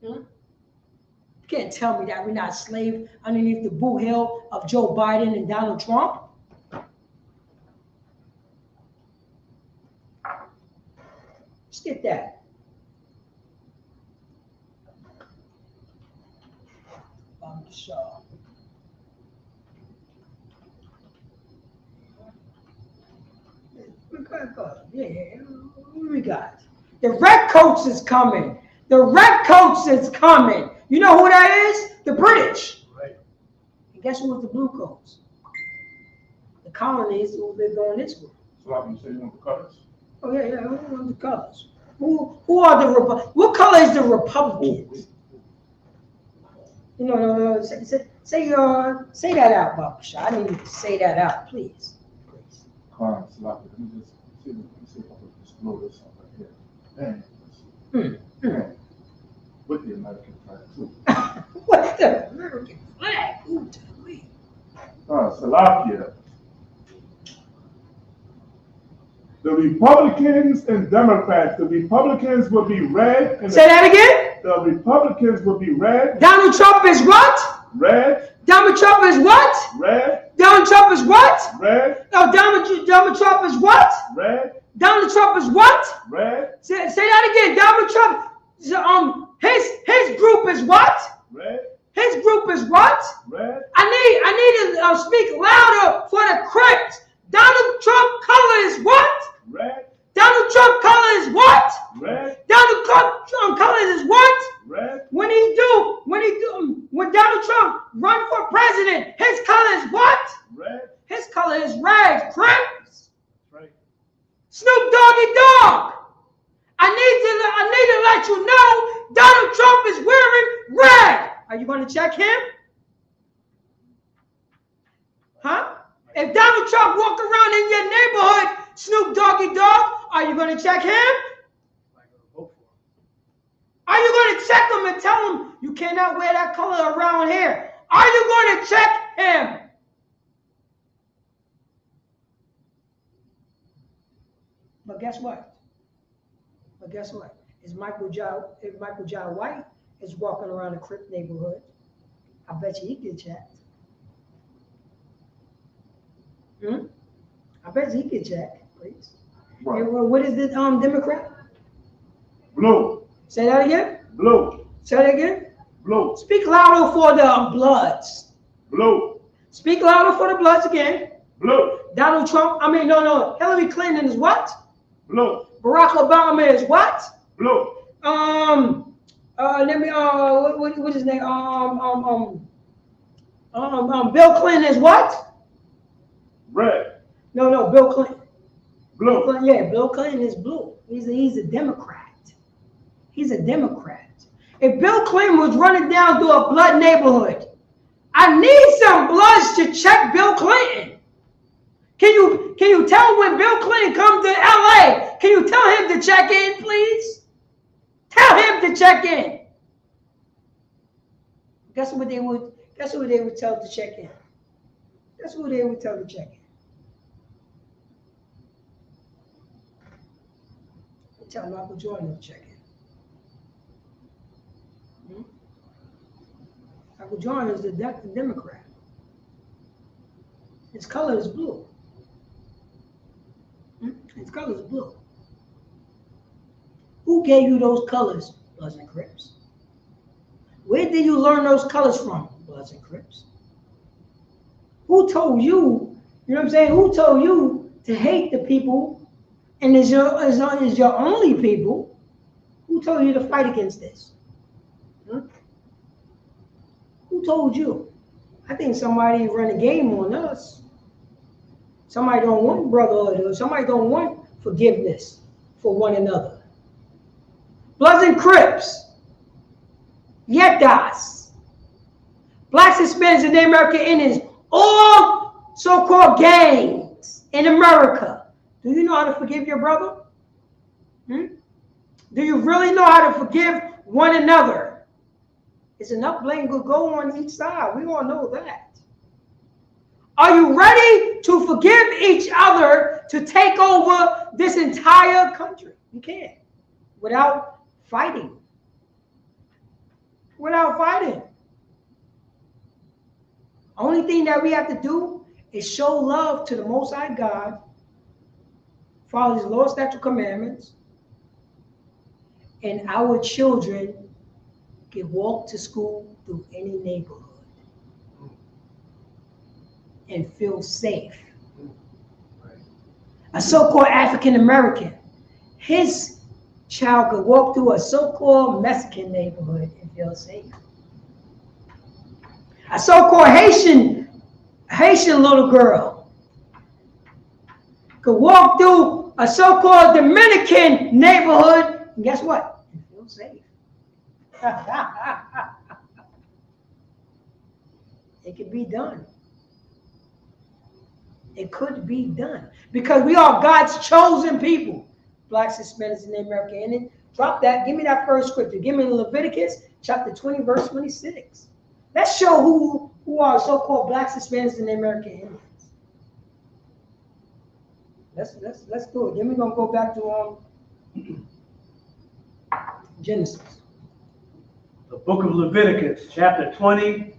S4: You can't tell me that we're not slaves underneath the boot heel of Joe Biden and Donald Trump. Let's get that. Yeah, what we got? The red coats is coming. The red coats is coming. You know who that is? The British.
S5: Right.
S4: And guess who was the blue coats? The colonies who lived on this one.
S5: So like you say, you want the colors?
S4: Oh yeah, who are the colors? Who are the what color is the Republicans? No. Say that out, Baba Shah. I need you to say that out, please.
S5: Let me just see if I can just blow this up right here. Man. With the American flag too.
S4: What's the American flag? Ooh, tell me.
S5: Salakia. The Republicans and Democrats. The Republicans will be red. And
S4: say that again.
S5: The Republicans will be red.
S4: Donald Trump is what?
S5: Red.
S4: Donald Trump is what?
S5: Red.
S4: Donald Trump is what?
S5: Red.
S4: No, Donald Trump is what?
S5: Red.
S4: Donald Trump is what?
S5: Red.
S4: Say that again. Donald Trump. His group is what?
S5: Red.
S4: His group is what?
S5: Red.
S4: I need to speak louder for the Crips. Donald Trump color is what?
S5: Red.
S4: Donald Trump color is what?
S5: Red.
S4: Donald Trump color is what?
S5: Red.
S4: When Donald Trump run for president, his color is what?
S5: Red.
S4: His color is red. Crips.
S5: Right.
S4: Snoop Doggy Dogg. I need to let you know Donald Trump is wearing red. Are you going to check him? Huh? If Donald Trump walk around in your neighborhood, Snoop Doggy Dogg, are you going to check him? Are you going to check him and tell him you cannot wear that color around here? Are you going to check him? But guess what? If Michael John White is walking around a Crip neighborhood, I bet you he get checked. I bet you he get checked, please.
S5: Right.
S4: What is the Democrat?
S5: Blue.
S4: Say that again.
S5: Blue.
S4: Say that again.
S5: Blue.
S4: Speak louder for the Bloods.
S5: Blue.
S4: Speak louder for the Bloods again.
S5: Blue.
S4: Donald Trump. No. Hillary Clinton is what?
S5: Blue.
S4: Barack Obama is what?
S5: Blue.
S4: Let me. What is his name? Bill Clinton is what?
S5: Red.
S4: No. Bill Clinton.
S6: Blue.
S4: Yeah, Bill Clinton is blue. He's a Democrat. He's a Democrat. If Bill Clinton was running down through a blood neighborhood, I need some bloods to check Bill Clinton. Can you tell when Bill Clinton comes to LA? Can you tell him to check in, please? Tell him to check in. Guess what they would tell to check in? That's who they would tell to check in. They tell Michael Jordan to check in. Michael Jordan is the Democrat. His color is blue. His color is blue. Who gave you those colors, Bloods and Crips? Where did you learn those colors from, Bloods and Crips? Who told you, you know what I'm saying? Who told you to hate the people and is your only people? Who told you to fight against this? Huh? Who told you? I think somebody ran a game on us. Somebody don't want brotherhood, or somebody don't want forgiveness for one another. Bloods and Crips, Yetas, Blacks, Hispanics, and Native American Indians, all so-called gangs in America. Do you know how to forgive your brother? Do you really know how to forgive one another? It's enough blame could go on each side. We all know that. Are you ready to forgive each other to take over this entire country? You can't. Without fighting. Without fighting. Only thing that we have to do is show love to the Most High God, follow His law, statute, commandments, and our children can walk to school through any neighborhood and feel safe. A so-called African American, his child could walk through a so-called Mexican neighborhood and feel safe. A so-called Haitian little girl could walk through a so-called Dominican neighborhood, and guess what? And feel safe. It could be done. It could be done. Because we are God's chosen people. Blacks, Hispanics, and Native American Indians. Drop that. Give me that first scripture. Give me Leviticus chapter 20, verse 26. Let's show who are so-called Blacks, Hispanics, and Native American Indians. Let's do it. Then we're gonna go back to Genesis.
S6: The book of Leviticus, chapter 20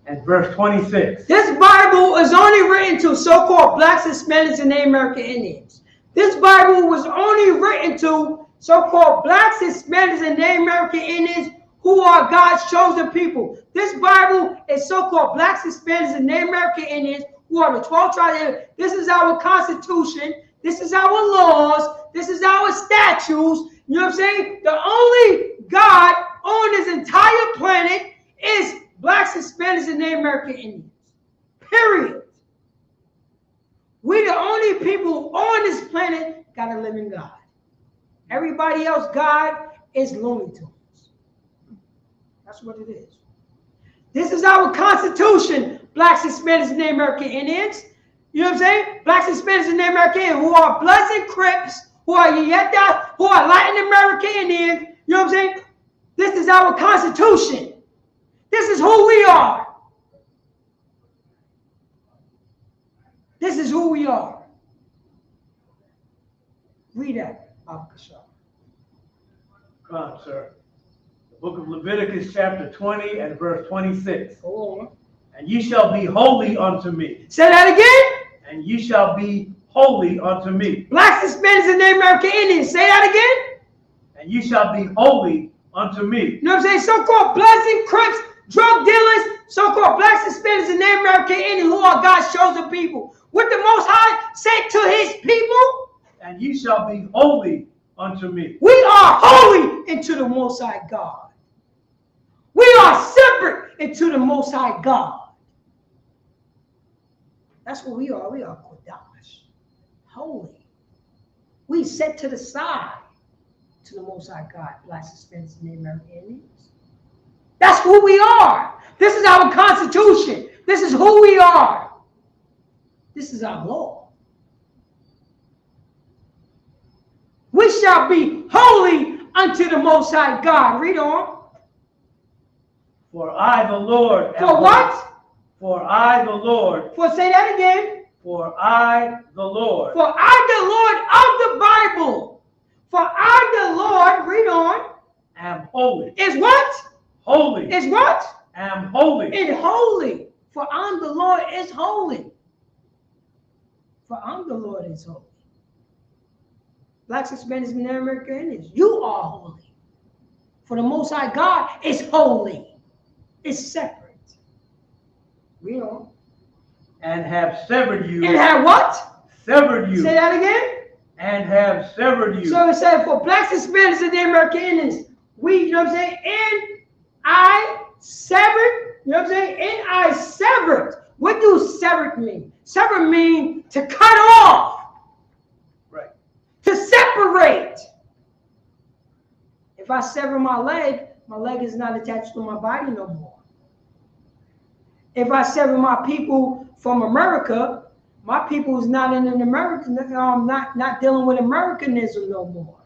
S6: and verse 26.
S4: This Bible is only written to so-called Blacks, Hispanics, and Native American Indians. This Bible was only written to so-called Blacks, Hispanics, and Native American Indians who are God's chosen people. This Bible is so-called Blacks, Hispanics, and Native American Indians who are the 12 tribes. This is our Constitution. This is our laws. This is our statutes. You know what I'm saying? The only God on this entire planet is Blacks, Hispanics, and Native American Indians. Period. We the only people on this planet got a living God. Everybody else, God is Looney Tunes. That's what it is. This is our Constitution, Blacks, Hispanics, and Native American Indians. You know what I'm saying? Blacks, Hispanics, and Native American Indians who are Bloods and Crips, who are Yetas, who are Latin American Indians. You know what I'm saying? This is our Constitution. This is who we are. This is who we are. Read that, Al-Kashar.
S6: Come on, sir. The book of Leviticus, chapter 20 and verse 26.
S4: Go on.
S6: And ye shall be holy unto me.
S4: Say that again.
S6: And ye shall be holy unto me.
S4: Blacks, Hispanics, and Native American Indians. Say that again.
S6: And ye shall be holy unto me.
S4: You know what I'm saying? So-called Bloods and Crips, drug dealers, so-called Blacks, Hispanics, and Native American Indians who are God's chosen people. What the Most High said to His people?
S6: And ye shall be holy unto me.
S4: We are holy into the Most High God. We are separate into the Most High God. That's what we are. We are Kodash, holy. we set to the side to the Most High God, Blacks, Hispanics, and Native American Indians. That's who we are. This is our Constitution. This is who we are. This is our law. We shall be holy unto the Most High God. Read on.
S6: For I, the Lord, am
S4: For what?
S6: holy. For I, the Lord.
S4: For say that again.
S6: For I, the Lord.
S4: For I, the Lord of the Bible. For I, the Lord, read on.
S6: Am holy.
S4: Is what?
S6: Holy.
S4: Is what?
S6: Am holy.
S4: Is holy. For I'm the Lord is holy. For I'm the Lord is holy. Blacks, Hispanics, and Native American Indians, you are holy. For the Most High God is holy. It's separate. Read on.
S6: And have severed you.
S4: And have what?
S6: Severed you.
S4: Say that again.
S6: And have severed you.
S4: So it said for Blacks, Hispanics, and Native American Indians, we, you know what I'm saying? And I severed, you know what I'm saying? And I severed. What do severed mean? Severed mean to cut off.
S6: Right.
S4: To separate. If I sever my leg is not attached to my body no more. If I sever my people from America, my people is not in an American, not dealing with Americanism no more.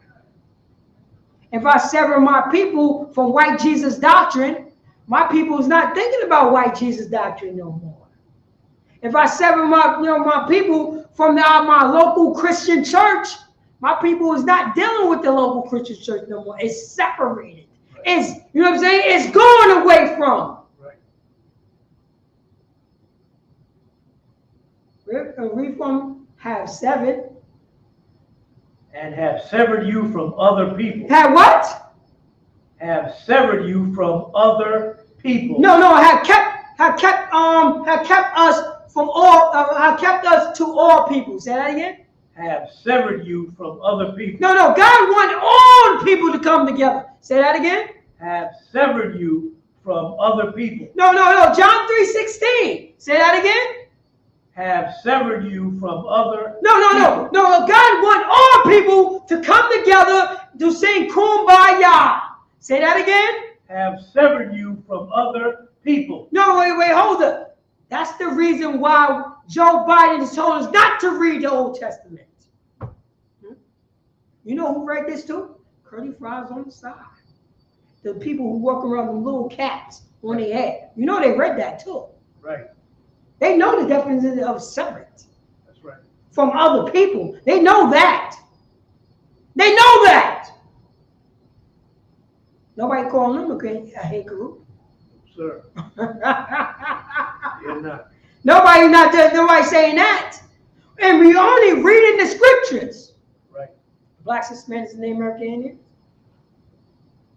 S4: If I sever my people from white Jesus doctrine, my people is not thinking about white Jesus doctrine no more. If I sever my people from my local Christian church, my people is not dealing with the local Christian church no more. It's separated. It's, you know what I'm saying? It's going away from. Read from have severed.
S6: And have severed you from other people.
S4: Have what?
S6: Have severed you from other people.
S4: No, have kept us from all. Have kept us to all people. Say that again.
S6: Have severed you from other people.
S4: No. God wanted all people to come together. Say that again.
S6: Have severed you from other people.
S4: No. John 3:16. Say that again.
S6: Have severed you from other.
S4: No. God wants all people to come together to sing Kumbaya. Say that again.
S6: Have severed you from other people.
S4: No, wait, hold up. That's the reason why Joe Biden has told us not to read the Old Testament. You know who read this too? Curly fries on the side. The people who walk around with little cats on their head. You know they read that too.
S6: Right.
S4: They know the definition of separate.
S6: That's right.
S4: From other people. They know that. They know that. Nobody calling them a hate group.
S6: Sir. You're not.
S4: Nobody saying that. And we only reading the scriptures.
S6: Right.
S4: Blacks, Hispanics, and Native American Indians.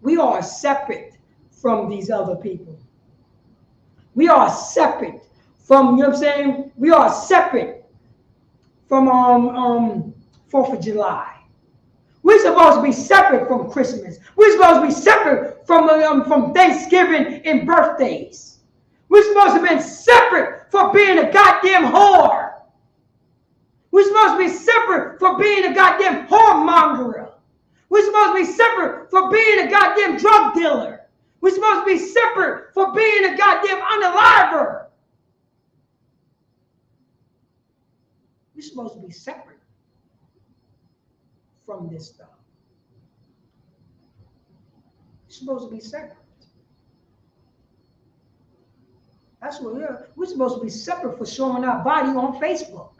S4: We are separate from these other people. We are separate from, you know what I'm saying? We are separate from 4th of July. We're supposed to be separate from Christmas. We're supposed to be separate from Thanksgiving and birthdays. We're supposed to be separate for being a goddamn whore. We're supposed to be separate for being a goddamn whoremonger. We're supposed to be separate for being a goddamn drug dealer. We're supposed to be separate for being a goddamn unaliver. We're supposed to be separate from this stuff. We're supposed to be separate. That's what we're supposed to be separate for showing our body on Facebook.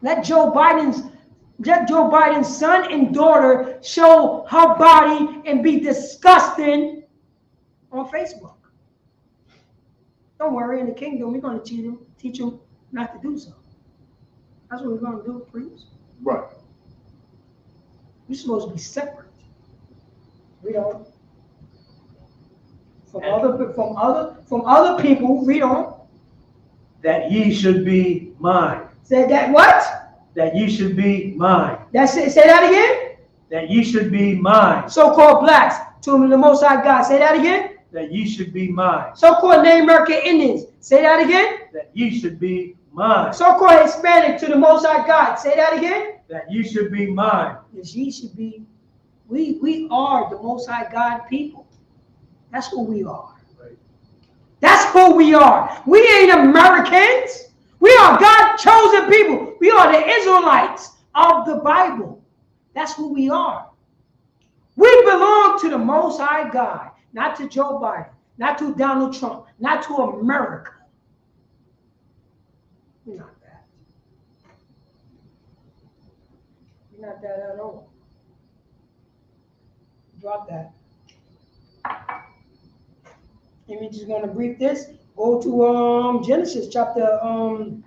S4: Let Joe Biden's son and daughter show her body and be disgusting on Facebook. Don't worry, in the kingdom, we're going to teach them not to do so. That's what we're going to do, priest.
S5: Right.
S4: We're supposed to be separate. Read on. From other people, read on.
S6: That ye should be mine.
S4: Say that what?
S6: That ye should be mine.
S4: That's it. Say that again.
S6: That ye should be mine.
S4: So-called blacks to the Most High God. Say that again.
S6: That ye should be mine.
S4: So-called Native American Indians. Say that again.
S6: That ye should be mine.
S4: So-called Hispanic to the Most High God. Say that again.
S6: That ye should be mine.
S4: Yes, ye should be. We are the Most High God people. That's who we are.
S6: Right.
S4: That's who we are. We ain't Americans. We are God's chosen people. We are the Israelites of the Bible. That's who we are. We belong to the Most High God, not to Joe Biden, not to Donald Trump, not to America. We're not that. We're not that at all. Drop that. And we're just going to brief this. Go to Genesis chapter, go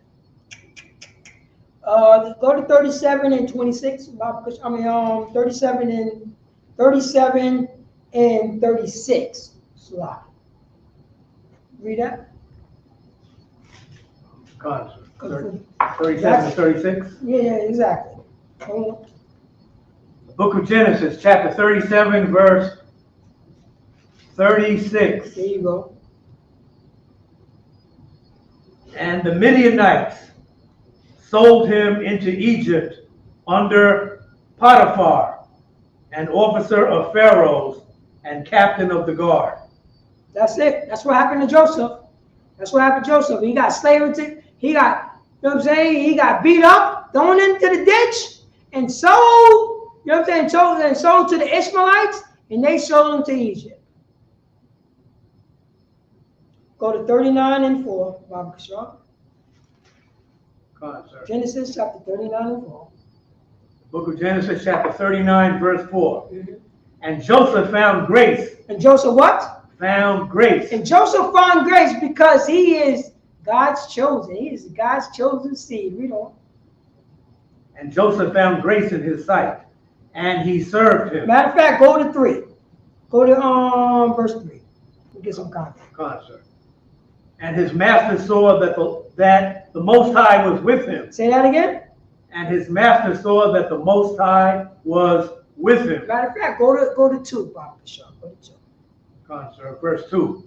S4: to 37 and 26. 37 and 36. Slide. Read that.
S6: God, 37 and 36.
S4: Yeah, exactly. Hold on.
S6: The book of Genesis, chapter 37, verse 36.
S4: There you go.
S6: And the Midianites sold him into Egypt under Potiphar, an officer of Pharaoh's and captain of the guard.
S4: That's it. That's what happened to Joseph. That's what happened to Joseph. He got slavery. He got, you know what I'm saying? He got beat up, thrown into the ditch, and sold, you know what I'm saying? Sold to the Ishmaelites, and they sold him to Egypt. Go to 39 and 4, Bob Shaw.
S6: God, sir.
S4: Genesis chapter 39 and 4.
S6: Book of Genesis, chapter 39, verse 4.
S4: Mm-hmm.
S6: And Joseph found grace.
S4: And Joseph what?
S6: Found grace.
S4: And Joseph found grace because he is God's chosen. He is God's chosen seed. Read on.
S6: And Joseph found grace in his sight, and he served him.
S4: Matter of fact, go to 3. Go to verse 3. We'll get some context.
S6: God, sir. And his master saw that the Most High was with him.
S4: Say that again.
S6: And his master saw that the Most High was with him.
S4: Matter of fact, go to 2, Bob Shaw. Go to 2.
S6: God, sir. Verse 2.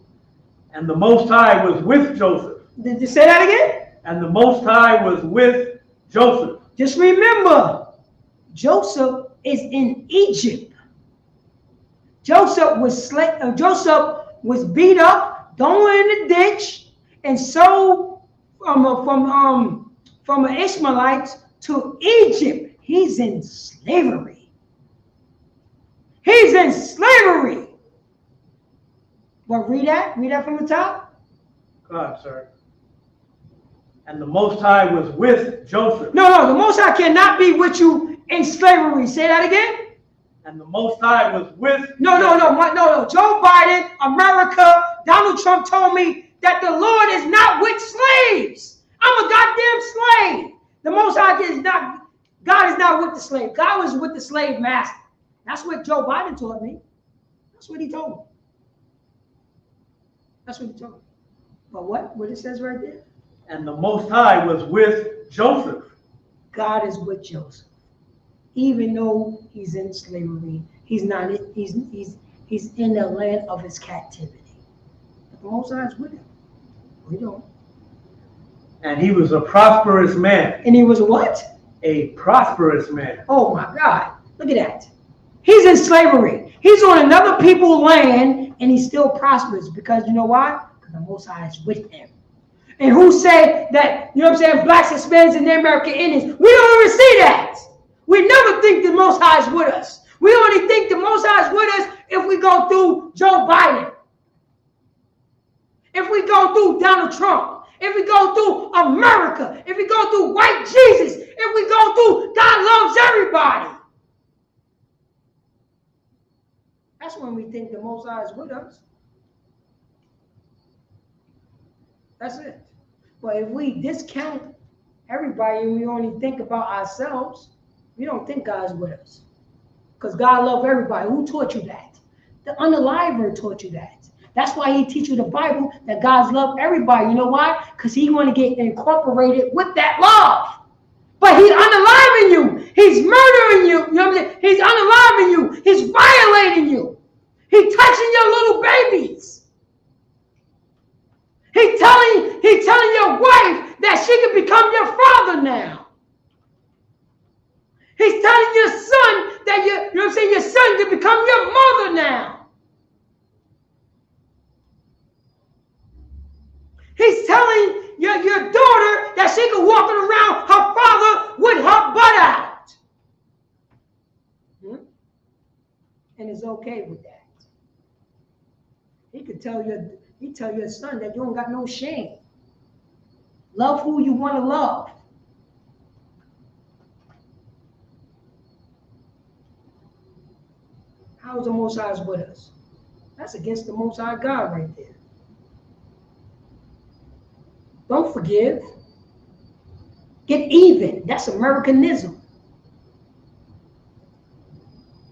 S6: And the Most High was with Joseph.
S4: Did you say that again?
S6: And the Most High was with Joseph.
S4: Just remember, Joseph is in Egypt. Joseph was beat up, thrown in the ditch, and sold from an Ishmaelite to Egypt. He's in slavery. He's in slavery. But read that from the top.
S6: God, sir. And the Most High was with Joseph.
S4: No, the Most High cannot be with you in slavery. Say that again.
S6: And the Most High was with.
S4: No. Joe Biden, America, Donald Trump told me that the Lord is not with slaves. I'm a goddamn slave. The Most High is not. God is not with the slave. God was with the slave master. That's what Joe Biden told me. That's what he told me. That's what he told me. But what it says right there?
S6: And the Most High was with Joseph.
S4: God is with Joseph. Even though he's in slavery, he's in the land of his captivity. But the Most High is with him. We don't.
S6: And he was a prosperous man.
S4: And he was what?
S6: A prosperous man.
S4: Oh my God. Look at that. He's in slavery. He's on another people's land and he's still prosperous because you know why? Because the Most High is with him. And who said that, you know what I'm saying, blacks, Hispanics, and American Indians? We don't even see that. We never think the Most High is with us. We only think the Most High is with us if we go through Joe Biden. If we go through Donald Trump. If we go through America. If we go through white Jesus. If we go through God loves everybody. That's when we think the Most High is with us. That's it. But if we discount everybody and we only think about ourselves, we don't think God's with us. Because God loves everybody. Who taught you that? The unaliver taught you that. That's why he teach you the Bible, that God's love everybody. You know why? Because he want to get incorporated with that love. But he's unaliving you. He's murdering you. You know what I'm saying? He's unaliving you. He's violating you. He's touching your little babies. He's telling your wife that she can become your father now. He's telling your son that you know what I'm saying, your son can become your mother now. He's telling your daughter that she can walk around her father with her butt out. And it's okay with that. He could tell your son that you don't got no shame. Love who you want to love. How is the Most High with us? That's against the Most High God right there. Don't forgive. Get even. That's Americanism.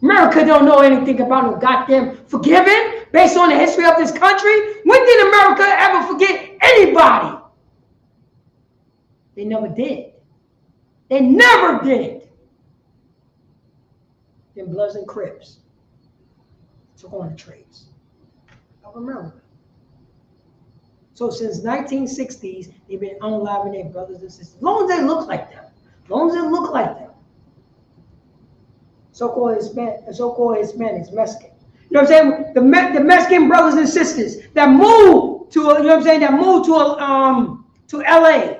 S4: America don't know anything about no goddamn forgiving based on the history of this country. When did America ever forget anybody? They never did. They never did. Them Bloods and Crips took on the traits of America. So since 1960s, they've been unaliving their brothers and sisters. As long as they look like them. As long as they look like them. So-called Hispanics, Mexican. You know what I'm saying? The Mexican brothers and sisters that moved to, you know what I'm saying, that moved to LA.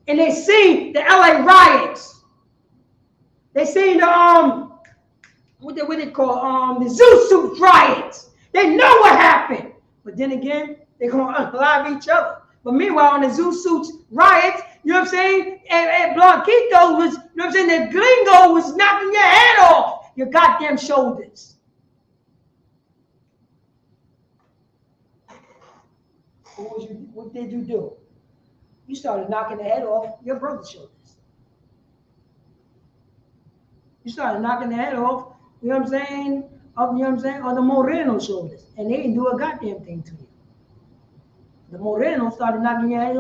S4: And they see the LA riots. They see the what they call the Zoo Suit riots. They know what happened. But then again, they're gonna unalive each other. But meanwhile, on the Zoo Suits riots, you know what I'm saying? And Blanquito was, you know what I'm saying, the gringo was knocking your head off your goddamn shoulders. What did you do? You started knocking the head off your brother's shoulders. You started knocking the head off, you know what I'm saying, on the Moreno shoulders. And they didn't do a goddamn thing to you. The Moreno started knocking your head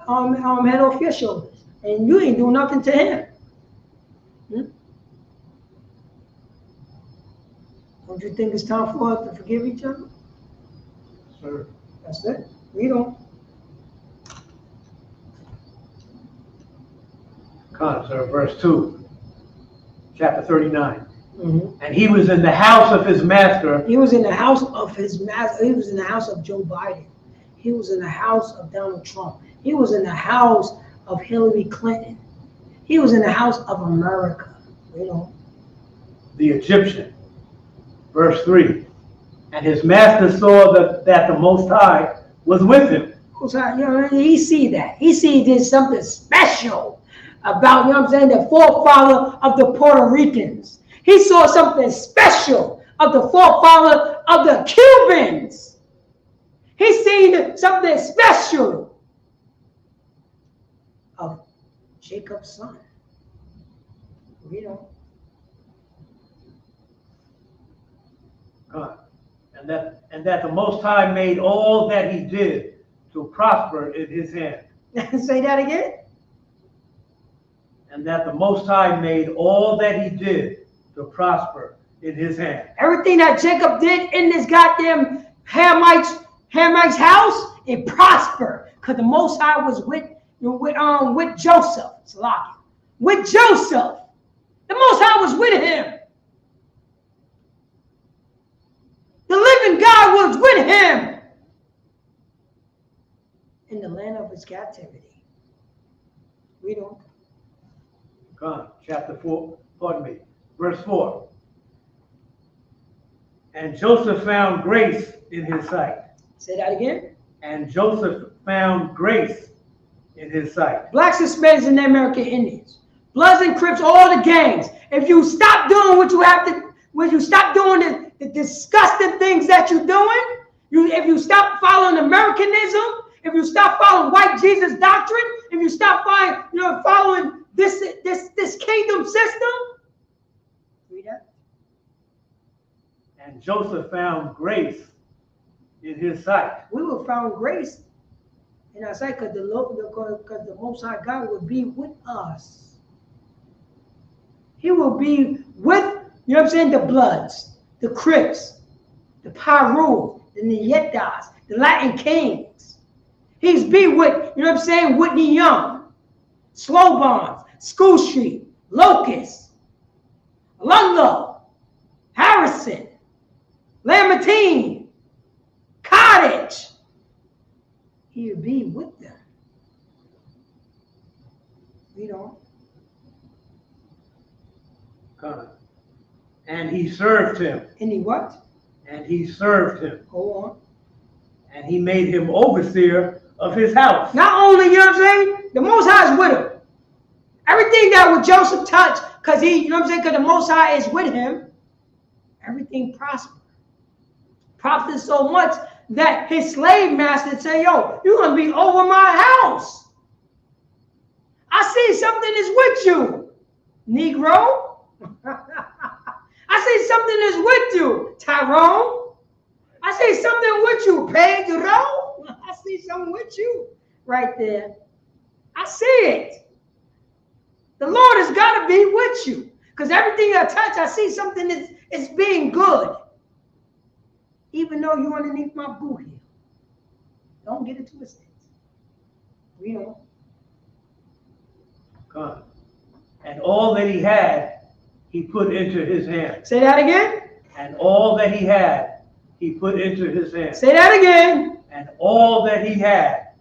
S4: off your shoulders. And you ain't do nothing to him. Don't you think it's time for us to forgive each other?
S5: Sir.
S4: That's it. We don't.
S6: Come, sir, verse 2, chapter 39. And he was in the house of his master.
S4: He was in the house of his master. He was in the house of Joe Biden. He was in the house of Donald Trump. He was in the house of Hillary Clinton. He was in the house of America. You know.
S6: The Egyptian. Verse 3. And his master saw that the Most High was with him.
S4: You know, he see that. He see there's something special about, you know what I'm saying, the forefather of the Puerto Ricans. He saw something special of the forefather of the Cubans. He seen something special of Jacob's son. You know.
S6: And that the Most High made all that he did to prosper in his hand.
S4: Say that again.
S6: And that the Most High made all that he did to prosper in his hand.
S4: Everything that Jacob did in this goddamn Hamite's house, it prospered. Because the Most High was with Joseph. With Joseph. The Most High was with him. The living God was with him in the land of his captivity. We don't.
S6: Come, chapter 4, verse 4. And Joseph found grace in his sight.
S4: Say that again.
S6: And Joseph found grace in his sight.
S4: Blacks, Hispanics, and the American Indians. Bloods and Crips, all the gangs. If you stop doing what you have to, when you stop doing the disgusting things that you're doing, if you stop following Americanism, if you stop following white Jesus doctrine, if you stop following this kingdom system, read that.
S6: And Joseph found grace in his sight.
S4: We will found grace in our sight because the Most High God will be with us. He will be with, you know what I'm saying, the Bloods, the Crips, the Pyru, the Nietas, the Latin Kings. He's be with, you know what I'm saying, Whitney Young, Slow Bonds, School Street, Locust, Ludlow, Harrison, Lamartine, Cottage. He would be with them. You know.
S6: And he served him.
S4: And he what?
S6: And he served him.
S4: Go on.
S6: And he made him overseer of his house.
S4: Not only, you know what I'm saying, the Most High is with him. Everything that would Joseph touch, because he, you know what I'm saying, because the Most High is with him, everything prospered. Prospered so much that his slave master said, yo, you're going to be over my house. I see something is with you, Negro. I see something is with you, Tyrone. I see something with you, Pedro. I see something with you right there. I see it. The Lord has got to be with you. Because everything I touch, I see something is being good. Even though you're underneath my boot heel. Don't get it twisted. You know.
S6: God. And all that he had, he put into his hand.
S4: Say that again.
S6: And all that he had, he put into his hand.
S4: Say that again.
S6: And all that he had,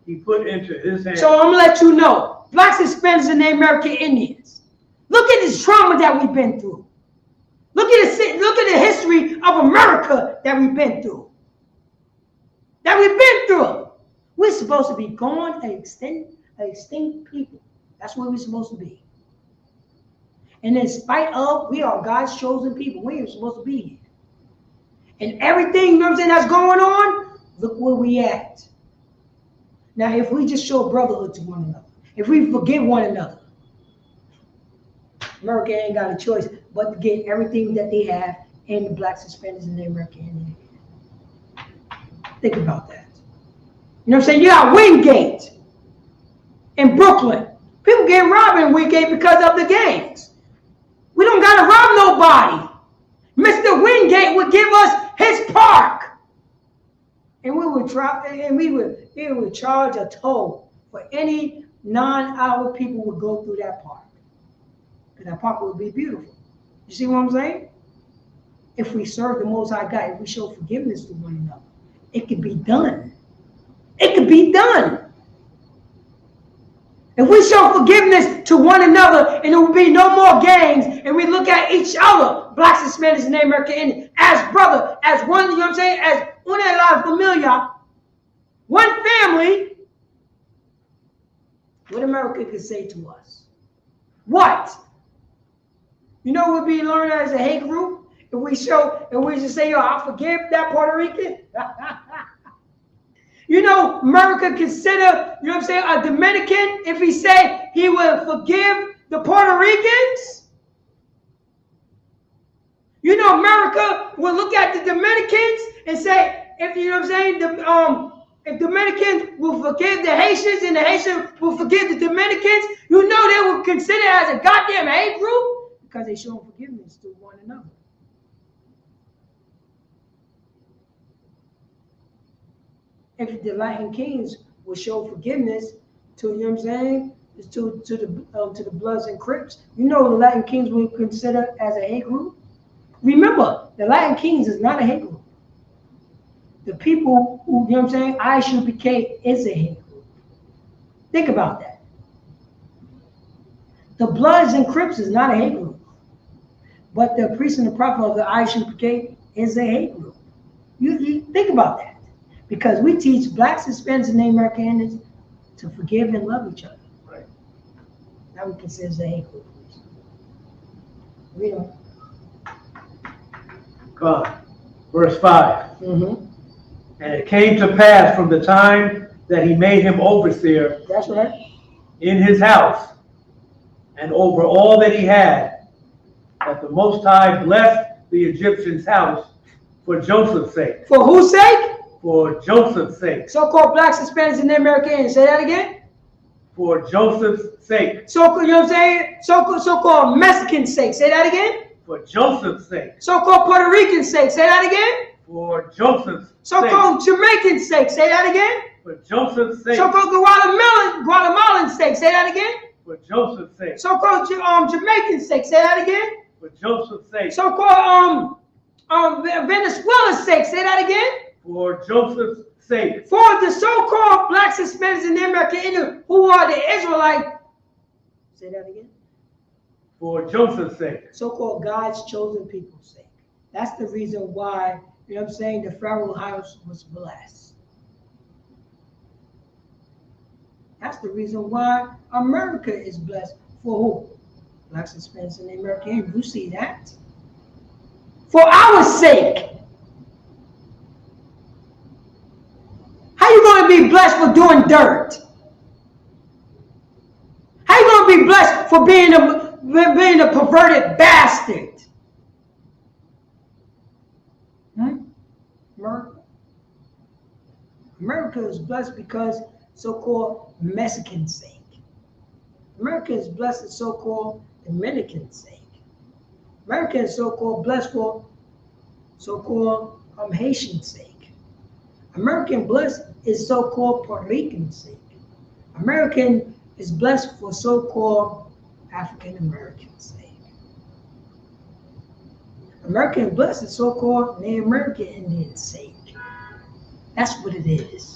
S6: he put into his hand.
S4: So I'm going to let you know. Blacks, Hispanics, and the American Indians. Look at this trauma that we've been through. Look at the history of America that we've been through. We're supposed to be gone, extinct people. That's what we're supposed to be. And in spite of, we are God's chosen people. We are supposed to be here. And everything, you know what I'm saying, that's going on, look where we at. Now, if we just show brotherhood to one another, if we forgive one another, America ain't got a choice but to get everything that they have in the Blacks, Hispanics, and the American Indian. Think about that. You know what I'm saying? You got Wingate in Brooklyn. People getting robbed in Wingate because of the gangs. We don't got to rob nobody. Mr. Wingate would give us his park. And we would charge a toll for any non-hour people would go through that park. And that park would be beautiful. You see what I'm saying? If we serve the Most High God, if we show forgiveness to one another, it could be done. It could be done. If we show forgiveness to one another, and there will be no more gangs, and we look at each other, Blacks, Hispanics, and American Indians, as brother, as one, you know what I'm saying, as una la familia, one family, what America could say to us? What? You know what we learn as a hate group? If we just say, yo, I forgive that Puerto Rican. You know, America consider, you know what I'm saying, a Dominican, if he say he will forgive the Puerto Ricans. You know, America will look at the Dominicans and say, if you know what I'm saying, if Dominicans will forgive the Haitians and the Haitians will forgive the Dominicans, you know they will consider it as a goddamn hate group because they show forgiveness to one another. If the Latin Kings will show forgiveness to, you know what I'm saying, to the Bloods and Crips, you know the Latin Kings will consider as a hate group. Remember, the Latin Kings is not a hate group. The people who, you know what I'm saying, ISUPK is a hate group. Think about that. The Bloods and Crips is not a hate group. But the priest and the prophet of the ISUPK is a hate group. You think about that. Because we teach Blacks, Hispanics, and Native Americans to forgive and love each other.
S6: Right.
S4: That we consider as a hate group. We don't.
S6: God. Verse 5.
S4: Mm-hmm.
S6: And it came to pass from the time that he made him overseer.
S4: That's right.
S6: In his house and over all that he had, that the Most High blessed the Egyptian's house for Joseph's sake.
S4: For whose sake?
S6: For Joseph's sake.
S4: So-called Blacks, Hispanics, and Americans. Say that again.
S6: For Joseph's sake.
S4: So, you know what I'm saying? So-called Mexican sake. Say that again.
S6: For Joseph's sake.
S4: So-called Puerto Rican sake. Say that again.
S6: For Joseph's
S4: So-called Jamaican sake. Say that again.
S6: For Joseph's sake.
S4: So-called Guatemalan sake. Say that again.
S6: For Joseph's sake.
S4: So-called Jamaican sake. Say that again.
S6: For Joseph's sake.
S4: So-called Venezuela's sake. Say that again.
S6: For Joseph's sake.
S4: For the so-called blacks, Hispanics, and the American Indians who are the Israelite. Say that again.
S6: For Joseph's sake.
S4: So-called God's chosen people's sake. That's the reason why, you know what I'm saying, the Pharaoh house was blessed. That's the reason why America is blessed. For who? Blacks, Hispanics, and the American Indians. You see that? For our sake. How you going to be blessed for doing dirt? How you going to be blessed for being a perverted bastard? America is blessed because so-called Mexican sake. America is blessed for so-called Dominican sake. America is so-called blessed for so-called Haitian sake. American blessed is so-called Puerto Rican sake. American is blessed for so-called African American sake. American blessed is so-called Native American Indian sake. That's what it is.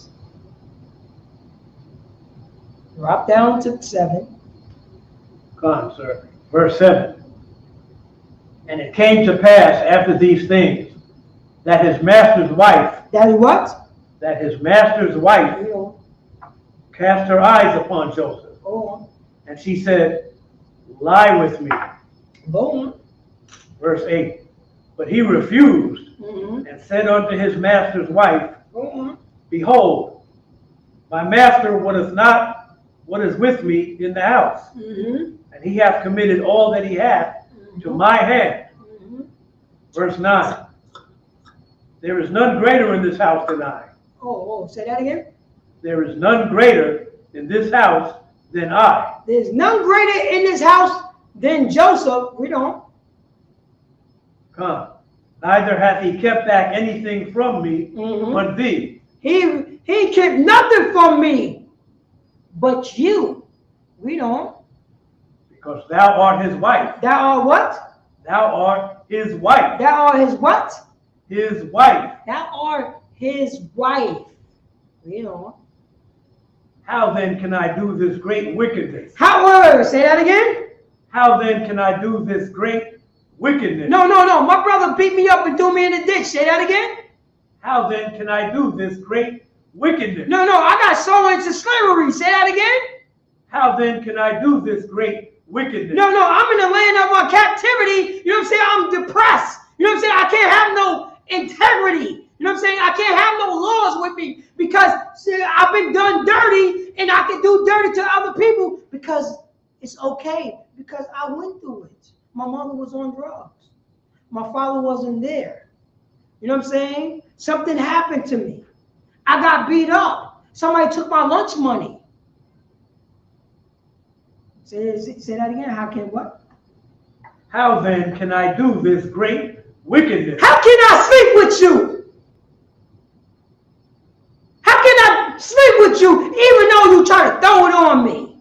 S4: Drop down to 7.
S6: Come on, sir. Verse 7. And it came to pass after these things that his master's wife.
S4: That is what?
S6: That his master's wife cast her eyes upon Joseph.
S4: Go on.
S6: And she said, lie with me.
S4: Go on.
S6: Verse 8. But he refused and said unto his master's wife,
S4: Go on.
S6: behold, my master wotteth not what is with me in the house, and he hath committed all that he hath to my hand. Verse 9. There is none greater in this house than I.
S4: Oh, say that again.
S6: There is none greater in this house than I.
S4: There's none greater in this house than Joseph. We don't.
S6: Come. Neither hath he kept back anything from me but thee.
S4: He kept nothing from me but you. We don't.
S6: Because thou art his wife.
S4: Thou art what?
S6: Thou art his wife.
S4: Thou art his what?
S6: His wife.
S4: Thou art his wife. We don't.
S6: How then can I do this great wickedness?
S4: Say that again.
S6: How then can I do this great wickedness?
S4: No. My brother beat me up and threw me in the ditch. Say that again.
S6: How then can I do this great wickedness?
S4: No. I got sold into slavery. Say that again.
S6: How then can I do this great wickedness?
S4: No. I'm in the land of my captivity. You know what I'm saying? I'm depressed. You know what I'm saying? I can't have no integrity. You know what I'm saying? I can't have no laws with me because I've been done dirty and I can do dirty to other people because it's okay because I went through it. My mother was on drugs. My father wasn't there. You know what I'm saying? Something happened to me. I got beat up. Somebody took my lunch money. Say that again. How can what?
S6: How then can I do this great wickedness?
S4: How can I sleep with you? How can I sleep with you even though you try to throw it on me?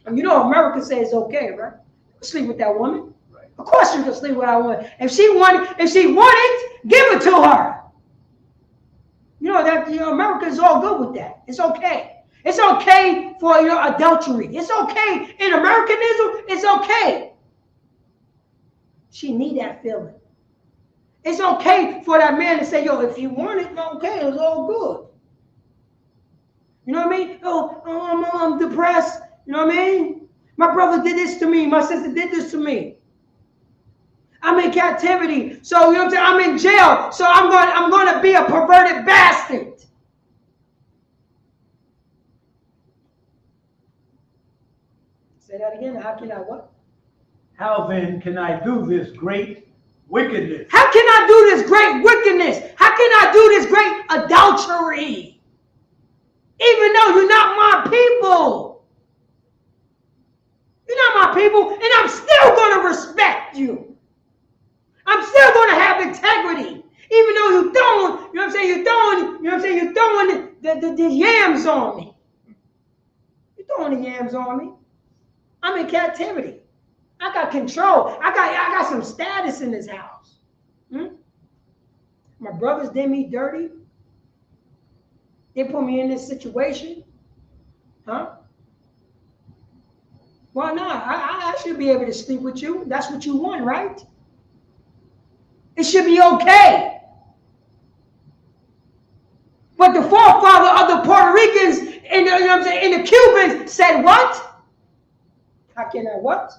S4: And you know America says it's okay, right? Sleep with that woman. Right. Of course you can sleep with that woman. If she wanted, give it to her. You know that America is all good with that. It's okay. It's okay for adultery. It's okay in Americanism. It's okay. She need that feeling. It's okay for that man to say, yo, if you want it, okay, it's all good. You know what I mean? Oh, I'm depressed. You know what I mean? My brother did this to me. My sister did this to me. I'm in captivity. So, you know what I'm saying? I'm in jail. So I'm going to be a perverted bastard. Say that again. How can I what?
S6: How then can I do this great wickedness?
S4: How can I do this great wickedness? How can I do this great adultery? Even though you're not my people. You're not my people, and I'm still going to respect you. I'm still going to have integrity. Even though you're throwing, you know what I'm saying, you're throwing the yams on me. You're throwing the yams on me. I'm in captivity. I got control. I got some status in this house. My brothers did me dirty. They put me in this situation. Huh? Why not? I should be able to sleep with you. That's what you want, right? It should be okay. But the forefather of the Puerto Ricans and the, you know what I'm saying, and the Cubans said what? How can I what?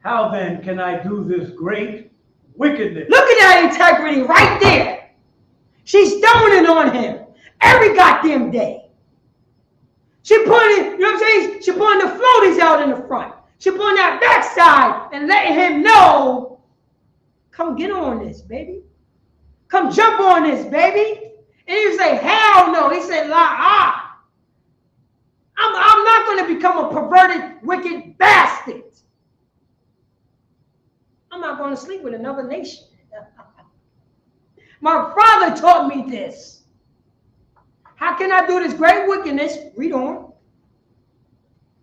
S6: How then can I do this great wickedness?
S4: Look at that integrity right there. She's throwing it on him every goddamn day. She putting, you know what I'm saying? She putting the floaties out in the front. She putting that backside and letting him know, come get on this, baby. Come jump on this, baby. And he would say, hell no. He said, I'm not going to become a perverted, wicked bastard. I'm not going to sleep with another nation. My father taught me this. How can I do this great wickedness? Read on.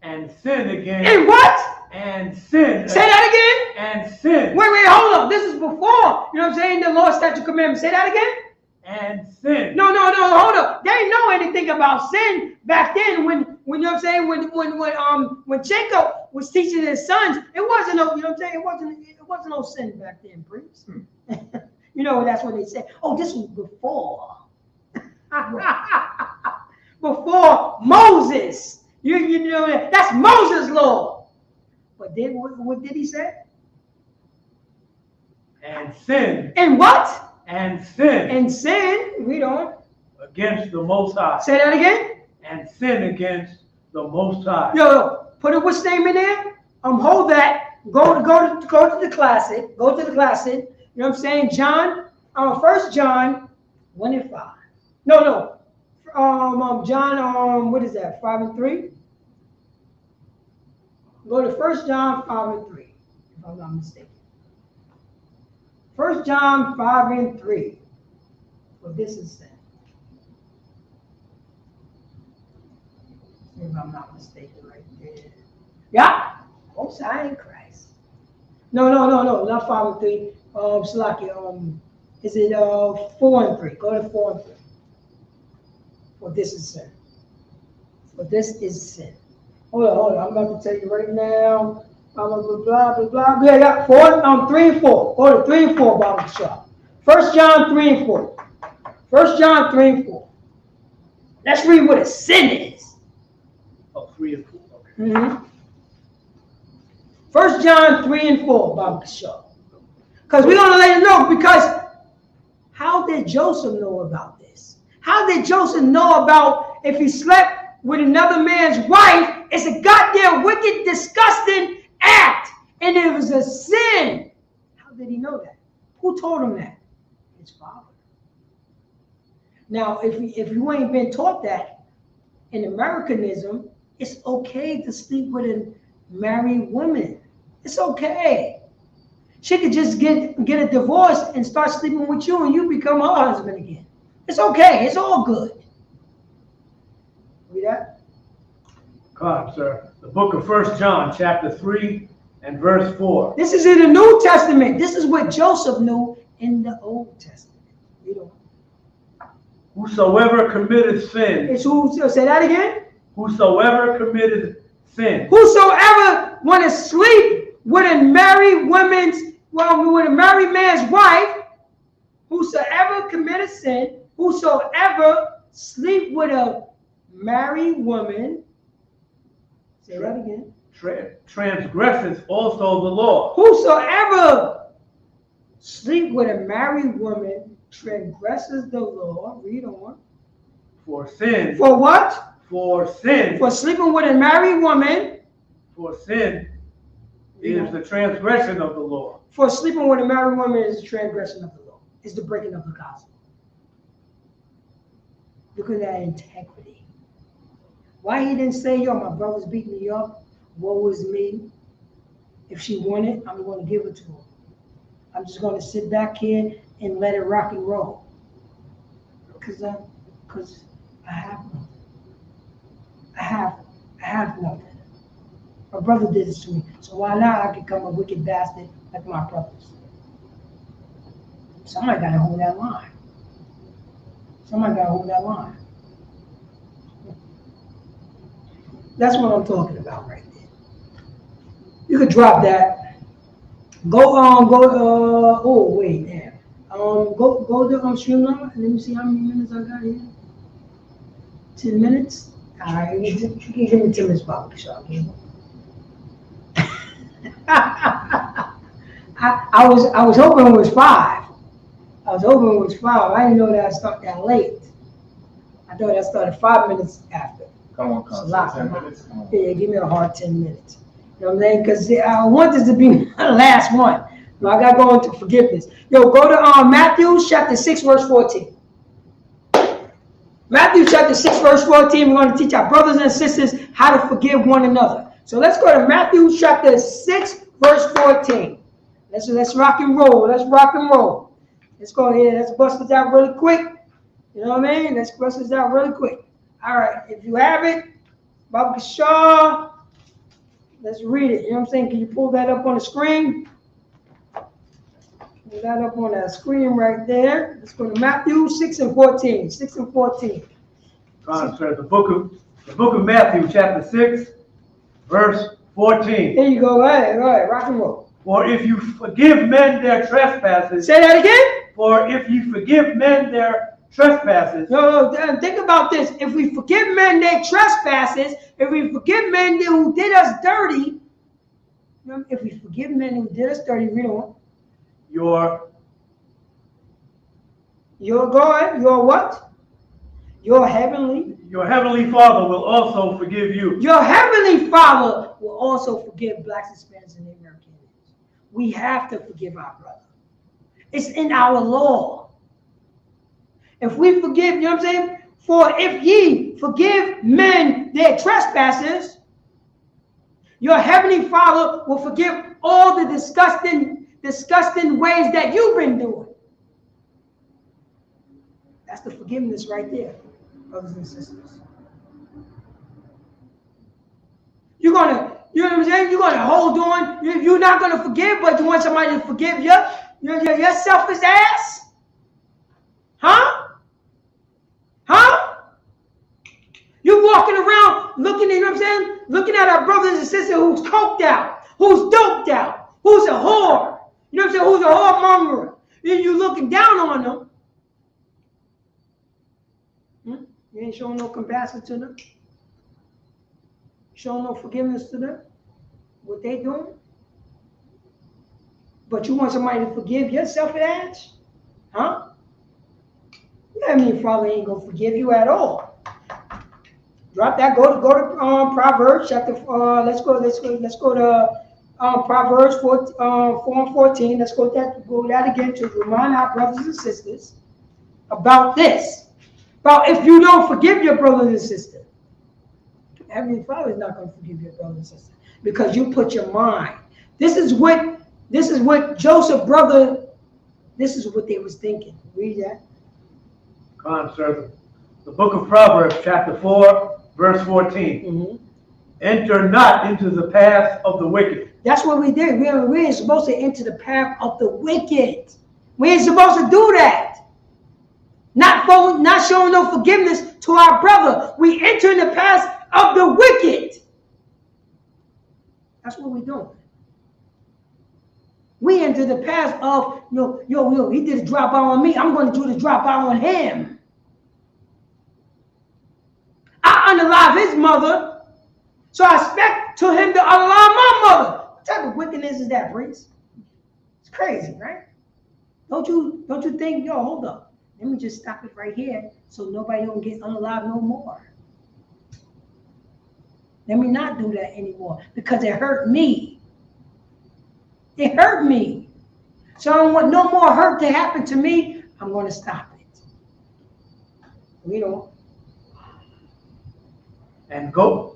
S6: And sin again.
S4: And what?
S6: And sin.
S4: Say that again.
S6: And sin.
S4: Wait, hold up. This is before, you know what I'm saying, the law, statute, commandment. Say that again.
S6: And sin.
S4: No, hold up. They didn't know anything about sin back then when you know what I'm saying, when Jacob was teaching his sons, it wasn't no, you know what I'm saying, it wasn't no sin back then, priest. You know, that's what they said. Oh, this was before. Before Moses. You know, that's Moses' law. But then what did he say?
S6: And sin.
S4: And what?
S6: And sin.
S4: And sin. Read on.
S6: Against the Most High.
S4: Say that again.
S6: And sin against the Most High.
S4: Yo, put a what's name in there? Hold that. Go to the classic. Go to the classic. You know what I'm saying? John, 1 John 1 and 5. No. John, what is that? 5 and 3. Go to 1 John 5 and 3, if I'm not mistaken. 1 John 5 and 3. Well, this is sin. If I'm not mistaken, right there. Yeah. Most I in Christ. No, not 5 and 3. Salaki, is it 4 and 3? Go to 4 and 3. Well, this is sin. Well, this is sin. Hold on. I'm about to tell you right now. Blah. Yeah, 3 and 4. Go to 3 and 4, Bible shop. 1 John 3 and 4. 1 John 3 and 4. Let's read what a sin is.
S6: Oh, 3 and 4. Okay.
S4: Mm-hmm. 1 John 3 and 4, Bible shop. Because we're going to let you know, because how did Joseph know about this? How did Joseph know about if he slept with another man's wife? It's a goddamn wicked, disgusting act. And it was a sin. How did he know that? Who told him that? His father. Now, if you ain't been taught that, in Americanism, it's okay to sleep with a married woman. It's okay. She could just get a divorce and start sleeping with you and you become her husband again. It's okay. It's all good. Read that?
S6: Come, sir. The book of 1 John, chapter 3 and verse 4.
S4: This is in the New Testament. This is what Joseph knew in the Old Testament. You know.
S6: Whosoever committed sin.
S4: It's who? Say that again.
S6: Whosoever committed sin.
S4: Whosoever want to sleep with a married with a married man's wife. Whosoever committed sin. Whosoever sleep with a married woman. Say that again.
S6: Transgresses also the law.
S4: Whosoever sleep with a married woman transgresses the law. Read on.
S6: For sin.
S4: For what?
S6: For sin.
S4: For sleeping with a married woman.
S6: For sin is the transgression of the law.
S4: For sleeping with a married woman is the transgression of the law. It's the breaking of the gospel. Look at that integrity. Why he didn't say, yo, my brother's beating me up. Woe is me. If she wanted, I'm going to give it to her. I'm just going to sit back here and let it rock and roll. Cause I have nothing. I have nothing. My brother did this to me, so why not I become a wicked bastard like my brothers? Somebody gotta hold that line. Somebody gotta hold that line. That's what I'm talking about right there. You could drop that. Oh wait, damn. Go to Streamline. Let me see how many minutes I got here. 10 minutes. All right, you can give me 10 minutes, Bobby. So I was hoping it was 5. I was hoping it was 5. I didn't know that I started that late. I thought I started 5 minutes after.
S5: Come on,
S4: It's a
S5: come
S4: lot.
S5: 10 minutes. Come on.
S4: Yeah, give me a hard 10 minutes. You know what I'm saying? Because I want this to be my last one. So I got to go into forgiveness. Yo, go to Matthew chapter 6, verse 14. Matthew chapter 6, verse 14. We're going to teach our brothers and sisters how to forgive one another. So let's go to Matthew chapter 6, verse 14. Let's rock and roll. Let's rock and roll. Let's go ahead. Let's bust this out really quick. You know what I mean? Let's bust this out really quick. All right. If you have it, Baba Kishar, let's read it. You know what I'm saying? Can you pull that up on the screen? Pull that up on that screen right there. Let's go to Matthew 6 and 14. 6 and 14.
S6: Sir, the book of Matthew, chapter 6, verse 14.
S4: There you go. All right. Rock and roll.
S6: For if you forgive men their trespasses,
S4: Say that again.
S6: for if you forgive men their trespasses,
S4: No, think about this. If we forgive men their trespasses, if we forgive men who did us dirty, if we forgive men who did us dirty, read on.
S6: your
S4: what? Your heavenly
S6: Father will also forgive you.
S4: Your heavenly Father will also forgive blacks, Hispanics, and Americans. We have to forgive our brother. It's in our law. If we forgive, you know what I'm saying? For if ye forgive men their trespasses, your heavenly Father will forgive all the disgusting ways that you've been doing. That's the forgiveness right there, brothers and sisters. You know what I'm saying? You're gonna hold on. You're not gonna forgive, but you want somebody to forgive you. Your selfish ass, huh? You walking around looking at, you know what I'm saying? Looking at our brothers and sisters who's coked out, who's doped out, who's a whore. You know what I'm saying? Who's a whoremonger. You looking down on them. You ain't showing no compassion to them. Showing no forgiveness to them. What they doing. But you want somebody to forgive yourself at ass? Huh? That means Father ain't gonna forgive you at all. Drop that. Go to Proverbs chapter. Let's go to Proverbs 4 and 14. Let's go that again to remind our brothers and sisters about this. About if you don't forgive your brothers and sisters, Heavenly Father is not going to forgive your brothers and sisters because you put your mind. This is what Joseph's brother. This is what they was thinking. Read that.
S6: Come on, sir. The book of Proverbs, chapter 4, verse 14.
S4: Mm-hmm.
S6: Enter not into the path of the wicked.
S4: That's what we did. We ain't supposed to enter the path of the wicked. We ain't supposed to do that. Not showing no forgiveness to our brother. We enter in the path of the wicked. That's what we're doing. We enter the path of, he did a drop out on me. I'm going to do the drop out on him. I unalive his mother, so I expect to him to unalive my mother. What type of wickedness is that, Prince? It's crazy, right? Don't you think, hold up. Let me just stop it right here so nobody don't get unalive no more. Let me not do that anymore because it hurt me. It hurt me. So I don't want no more hurt to happen to me. I'm going to stop it. We don't.
S6: And go,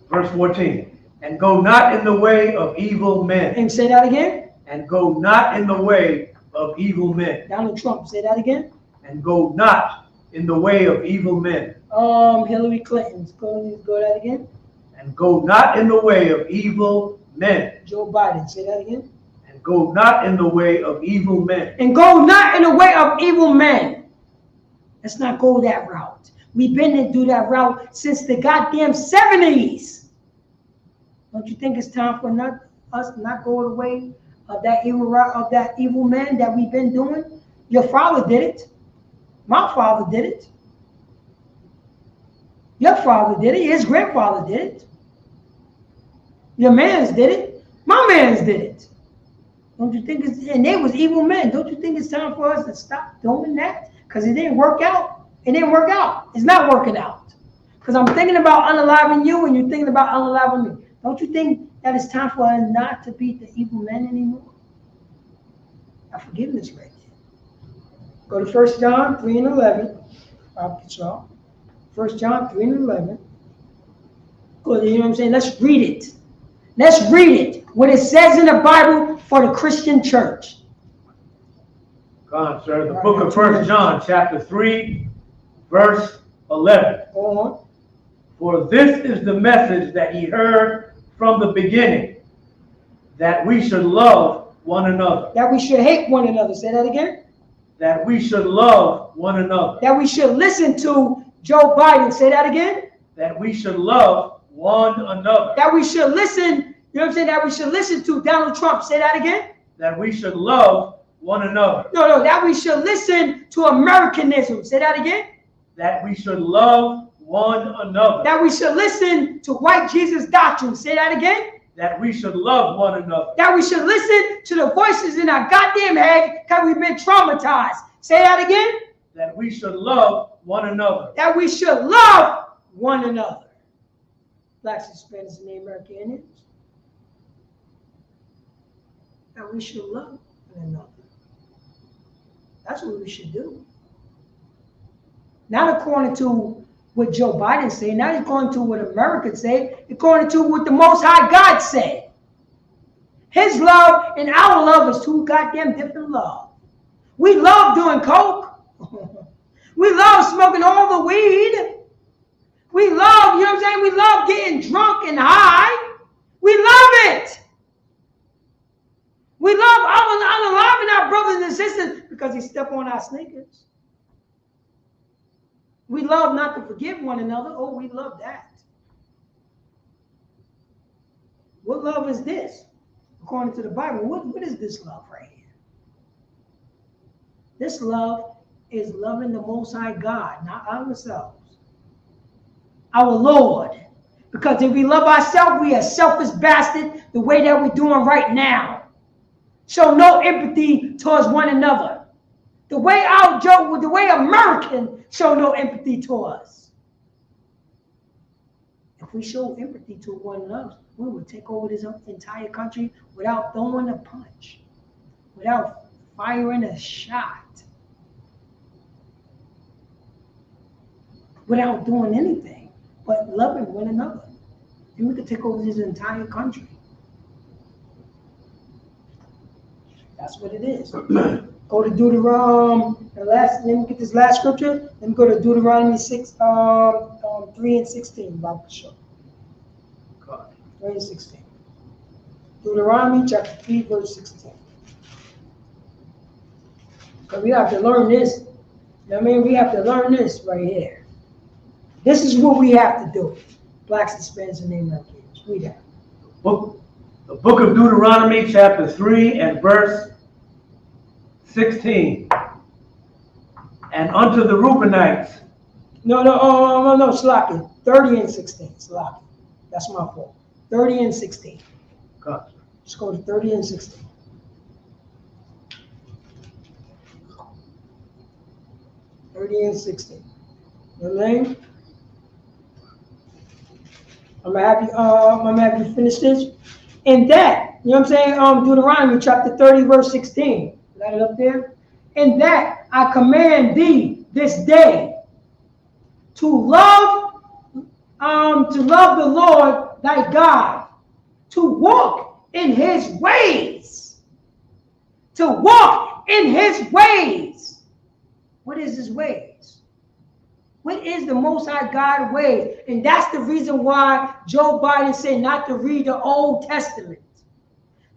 S6: verse 14, and go not in the way of evil men.
S4: And say that again.
S6: And go not in the way of evil men.
S4: Donald Trump, say that again.
S6: And go not in the way of evil men.
S4: Hillary Clinton, go that again.
S6: And go not in the way of evil men.
S4: Joe Biden, say that again.
S6: And go not in the way of evil men.
S4: And go not in the way of evil men. Let's not go that route. We've been to do that route since the goddamn 70s. Don't you think it's time for us not go the way of that evil route, of that evil man that we've been doing? Your father did it. My father did it. Your father did it. His grandfather did it. Your man's did it. My man's did it. Don't you think it's, and they was evil men. Don't you think it's time for us to stop doing that? Because it didn't work out. It didn't work out. It's not working out. Because I'm thinking about unaliving you and you're thinking about unaliving me. Don't you think that it's time for us not to be the evil men anymore? Now forgiveness right there. Go to 1 John 3 and 11. I'll get y'all. 1 John 3 and 11. Go, you know what I'm saying? Let's read it. Let's read it. What it says in the Bible for the Christian church.
S6: Go on, sir. The book of 1 John, chapter 3, verse 11.
S4: Go on.
S6: For this is the message that he heard from the beginning, that we should love one another.
S4: That we should hate one another. Say that again.
S6: That we should love one another.
S4: That we should listen to Joe Biden. Say that again.
S6: That we should love one another.
S4: That we should listen, you know what I'm saying? That we should listen to Donald Trump. Say that again.
S6: That we should love one another.
S4: No, that we should listen to Americanism. Say that again.
S6: That we should love one another.
S4: That we should listen to white Jesus doctrine. Say that again.
S6: That we should love one another.
S4: That we should listen to the voices in our goddamn head because we've been traumatized. Say that again.
S6: That we should love one another.
S4: That we should love one another. Blacks, Hispanics, and the American Indians. That we should love one another. That's what we should do. Not according to what Joe Biden said, not according to what America said, according to what the Most High God said. His love and our love is two goddamn different love. We love doing coke. We love smoking all the weed. We love, you know what I'm saying? We love getting drunk and high. We love it. We love unaliving our brothers and sisters because he stepped on our sneakers. We love not to forgive one another. Oh, we love that. What love is this? According to the Bible, what is this love right here? This love is loving the Most High God, not ourselves. Our Lord. Because if we love ourselves, we are selfish bastard the way that we're doing right now. Show no empathy towards one another. The way American show no empathy to us. If we show empathy to one another, we would take over this entire country without throwing a punch, without firing a shot, without doing anything, but loving one another. And we could take over this entire country. That's what it is. Go to Deuteronomy, let me get this last scripture. Let me go to Deuteronomy 3 and 16, about to show. 3 and 16. Deuteronomy chapter 3, verse 16. Because we have to learn this. You know what I mean? We have to learn this right here. This is what we have to do. Blacks, Hispanics, and Native Americans. Read that.
S6: The book of Deuteronomy, chapter 3 and verse 16. And unto the Reubenites.
S4: No, Slaki. 30 and 16. Slaki. That's my fault. 30 and 16.
S6: Gotcha.
S4: Let's go to 30 and 16. And 16. You know what I mean? I'm gonna have you finish this. And that, you know what I'm saying? Deuteronomy chapter 30, verse 16. Got it up there? And that I command thee this day to love the Lord thy God, to walk in his ways, to walk in his ways. What is his ways? What is the Most High God way? And that's the reason why Joe Biden said not to read the Old Testament.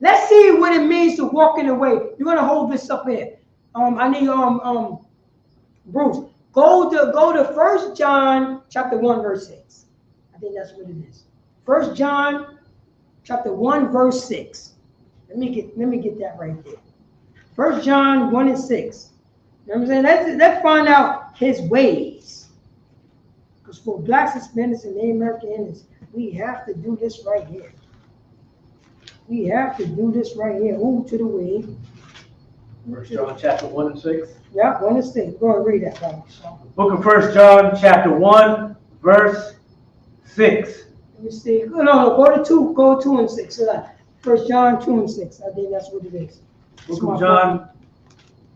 S4: Let's see what it means to walk in the way. You're gonna hold this up here. I need Bruce. Go to 1 John chapter 1 verse 6. I think that's what it is. 1 John chapter 1 verse 6. Let me get that right there. 1 John 1 and 6. You know what I'm saying? Let's find out his ways. Because for blacks, Hispanics, and Native American Indians, we have to do this right here. We have to do this right here. Move to the way.
S6: 1 John chapter 1 and 6.
S4: Yeah, 1 and 6. Go and read that, Bible.
S6: Book of 1 John chapter 1 verse 6.
S4: Let me see. No, go to 2. Go 2 and 6. So 1 John 2 and 6. I think that's what it is.
S6: Book of John,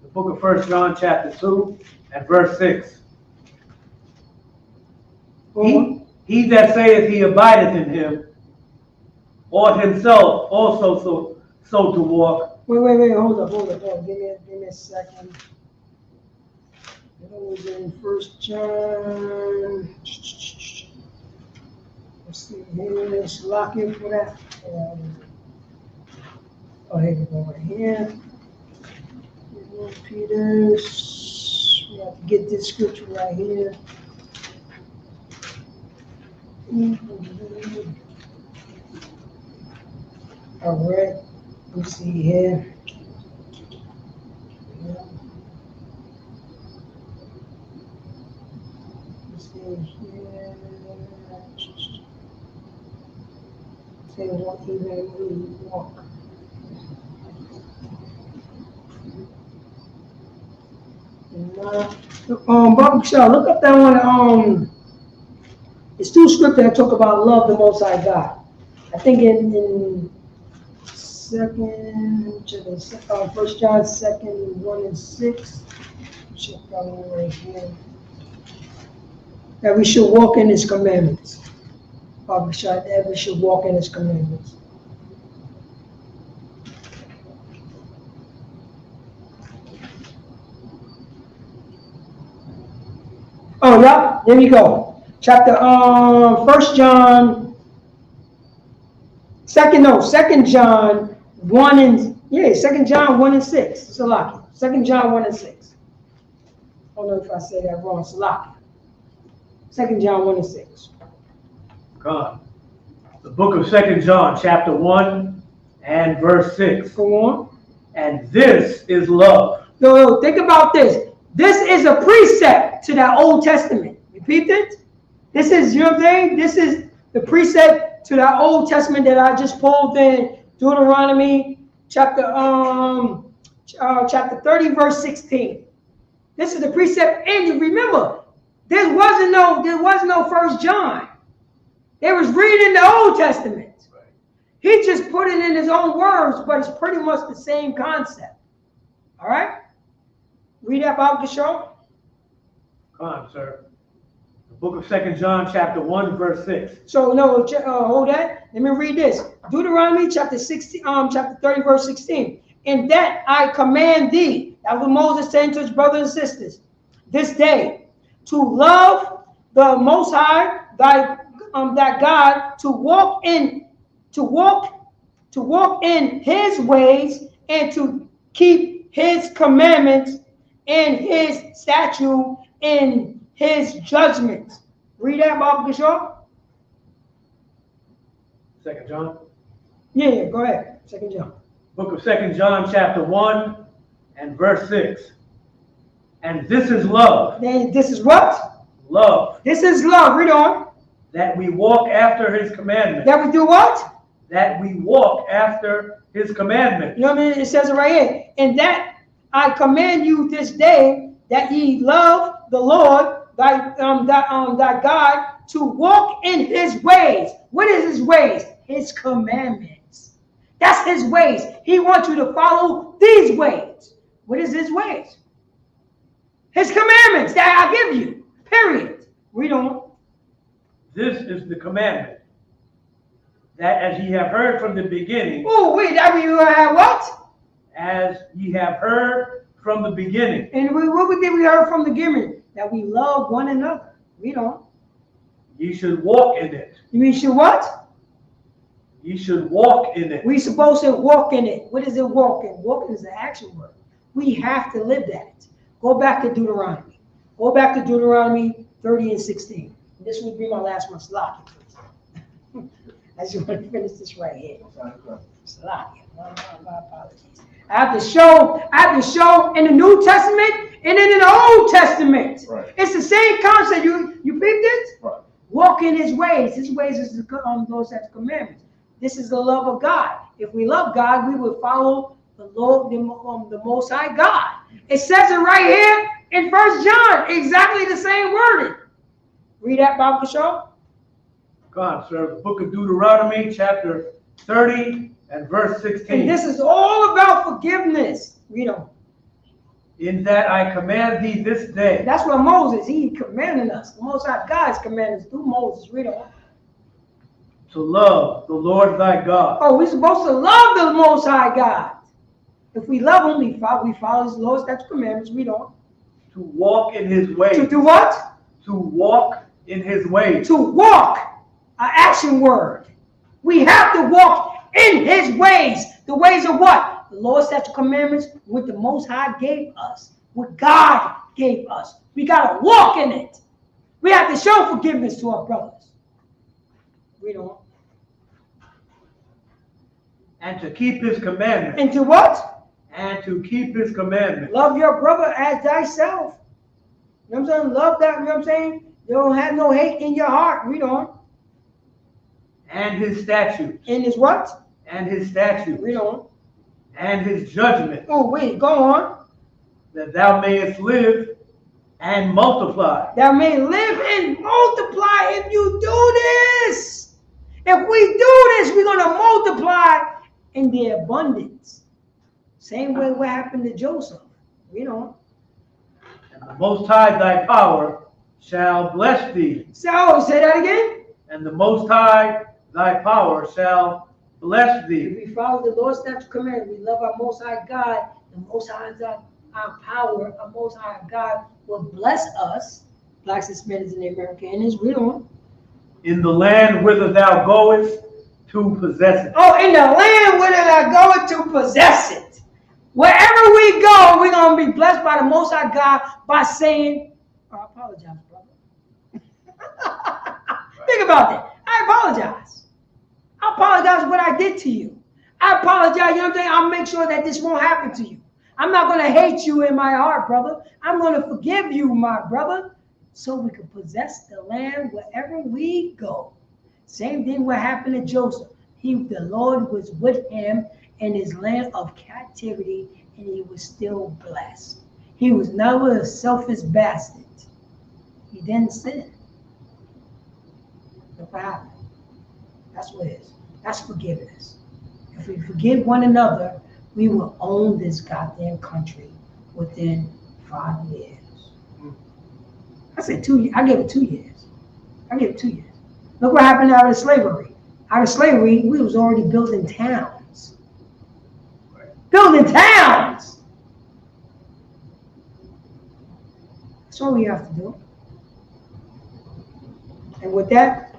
S6: the book of 1 John chapter 2 and verse 6. He that saith he abideth in him, ought himself also so to walk.
S4: Wait, hold up. Give me a second. It was in 1 John. Let's see here. Let's lock in for that. Here we go right here. Peters. We have to get this scripture right here. All right. Let's see here. Let's see here. Say what even we walk. Barbara Shaw, look up that one. It's 2 scriptures that talk about love the Most High God. I think in 1 John 2, 1 and 6. Check that one right here. That we should walk in His commandments. Barbara Shaw, that we should walk in His commandments. Oh, yeah, there you go. Chapter 1 John, 2 John 1 and 2 John 1 and 6. It's a lot. 2 John 1 and 6. I don't know if I say that wrong. It's a lot. 2 John 1 and 6.
S6: God. The book of 2 John, chapter 1 and verse 6.
S4: Go on.
S6: And this is love.
S4: No, think about this. This is a precept to that Old Testament. Repeat it. This is, you know what I'm saying? This is the precept to that Old Testament that I just pulled in Deuteronomy chapter 30, verse 16. This is the precept. And you remember, there was no 1 John. They was reading the Old Testament. He just put it in his own words, but it's pretty much the same concept. All right? Read that Bible to show.
S6: Come on, sir. The book of 2 John, chapter 1, verse 6.
S4: So, no, hold that. Let me read this. Deuteronomy chapter 30, verse 16. In that I command thee, that was Moses saying to his brothers and sisters, this day, to love the Most High, that God, to walk in His ways, and to keep His commandments and His statute and His judgments. Read that, Bob Gashaw.
S6: 2 John?
S4: Yeah, go ahead. 2 John.
S6: Book of 2 John, chapter 1 and verse 6. And this is love.
S4: And this is what?
S6: Love.
S4: This is love. Read on.
S6: That we walk after His commandments.
S4: That we do what?
S6: That we walk after His commandments.
S4: You know what I mean? It says it right here. And that I command you this day, that ye love the Lord, thy God, to walk in His ways. What is His ways? His commandments. That's His ways. He wants you to follow these ways. What is His ways? His commandments that I give you. Period. Read on.
S6: This is the commandment, that as ye have heard from the beginning.
S4: Oh, wait, I mean, you have what?
S6: As ye have heard from the beginning.
S4: And what did we heard from the beginning? That we love one another. We don't.
S6: Ye should walk in it.
S4: You mean should what?
S6: Ye should walk in it.
S4: We supposed to walk in it. What is it walking? Walking is the action word. We have to live that. Go back to Deuteronomy. Go back to Deuteronomy 30 and 16. This would be my last one. Slocky, please. I just want to finish this right here. Slocky. My apologies. I have to show in the New Testament and in the Old Testament.
S5: Right.
S4: It's the same concept. You peeped it?
S5: Right.
S4: Walk in his ways. His ways is those that's commandments. This is the love of God. If we love God, we would follow the Lord, the Most High God. It says it right here in 1 John, exactly the same wording. Read that, Bible Show.
S6: God, sir. The book of Deuteronomy, chapter 30 and verse 16.
S4: And this is all about forgiveness. Read on.
S6: In that I command thee this day.
S4: That's what Moses, he commanded us. The Most High God is commanding us through Moses. Read on.
S6: To love the Lord thy God.
S4: Oh, we're supposed to love the Most High God. If we love him, we follow his laws, statutes, commandments. Read on.
S6: To walk in his ways.
S4: To do what?
S6: To walk in his ways.
S4: To walk, an action word. We have to walk in his ways. The ways of what? The laws, statutes, commandments, what the Most High gave us. What God gave us. We got to walk in it. We have to show forgiveness to our brothers. Read on.
S6: And to keep his commandments.
S4: And to what?
S6: And to keep his commandments.
S4: Love your brother as thyself. You know what I'm saying? Love that, you know what I'm saying? You don't have no hate in your heart. Read on.
S6: And his statutes.
S4: And his what?
S6: And his statutes.
S4: Read on.
S6: And his judgment.
S4: Oh, wait, go on.
S6: That thou mayest live and multiply.
S4: That may live and multiply if you do this. If we do this, we're going to multiply in the abundance. Same way what happened to Joseph. Read on.
S6: And the Most High thy power shall bless thee.
S4: So, say that again.
S6: And the Most High thy power shall bless
S4: If
S6: thee.
S4: we follow the Lord's statutes, command, we love our Most High God, the Most High our power, our Most High God will bless us, blacks, Hispanics, and the American Indians. Read on.
S6: In the land whither thou goest to possess it.
S4: Oh, in the land where they're going to possess it. Wherever we go, we're going to be blessed by the Most High God by saying, oh, I apologize, brother. Think about that. I apologize. I apologize for what I did to you. I apologize, you know what I'm saying? I'll make sure that this won't happen to you. I'm not going to hate you in my heart, brother. I'm going to forgive you, my brother, so we can possess the land wherever we go. Same thing what happened to Joseph. The Lord was with him in his land of captivity, and he was still blessed. He was never a selfish bastard. He didn't sin. Look what happened. That's what it is. That's forgiveness. If we forgive one another, we will own this goddamn country within 5 years. I said 2 years. I gave it 2 years. I gave it 2 years. Look what happened out of slavery. Out of slavery, we was already building towns. Building towns. That's what we have to do. And with that,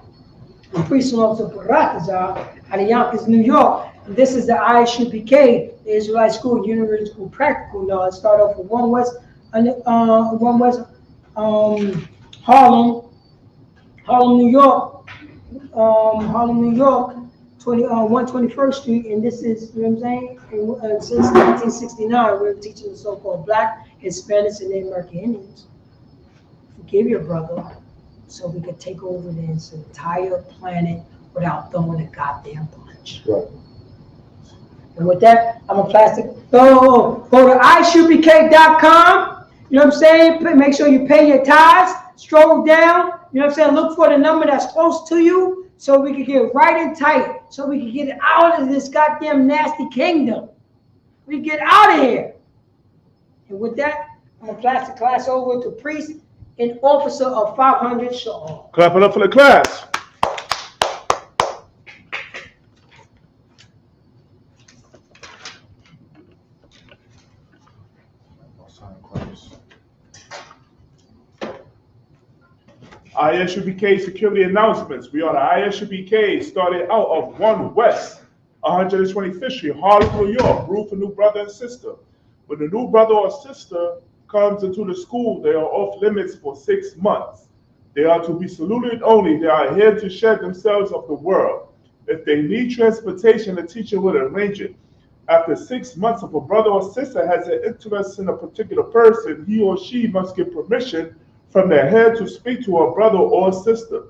S4: I'm preaching Officer Paratazar out of Yonkers, New York. And this is the ISUPK, the Israelite School, University School Practical Knowledge. Start off with One West Harlem, New York. Harlem, New York, 121st Street. And this is, you know what I'm saying? And, since 1969, we're teaching the so-called Black, Hispanics, and Native American Indians. Forgive your brother, so we could take over this entire planet without throwing a goddamn punch.
S5: Right.
S4: And with that, I'm a plastic. Go to ISUPK.com. You know what I'm saying? Make sure you pay your tithes. Stroll down. You know what I'm saying? Look for the number that's close to you so we can get right and tight. So we can get out of this goddamn nasty kingdom. We get out of here. And with that, I'm going to pass the class over to priest and officer of 500 Shalom.
S5: Clap it up for the class. ISUPK security announcements. We are the ISUPK, started out of 1 West, 125th Street, Harlem, New York, room for new brother and sister. When the new brother or sister comes into the school, they are off limits for 6 months. They are to be saluted only. They are here to shed themselves of the world. If they need transportation, the teacher will arrange it. After 6 months, if a brother or sister has an interest in a particular person, he or she must get permission from their head to speak to a brother or sister.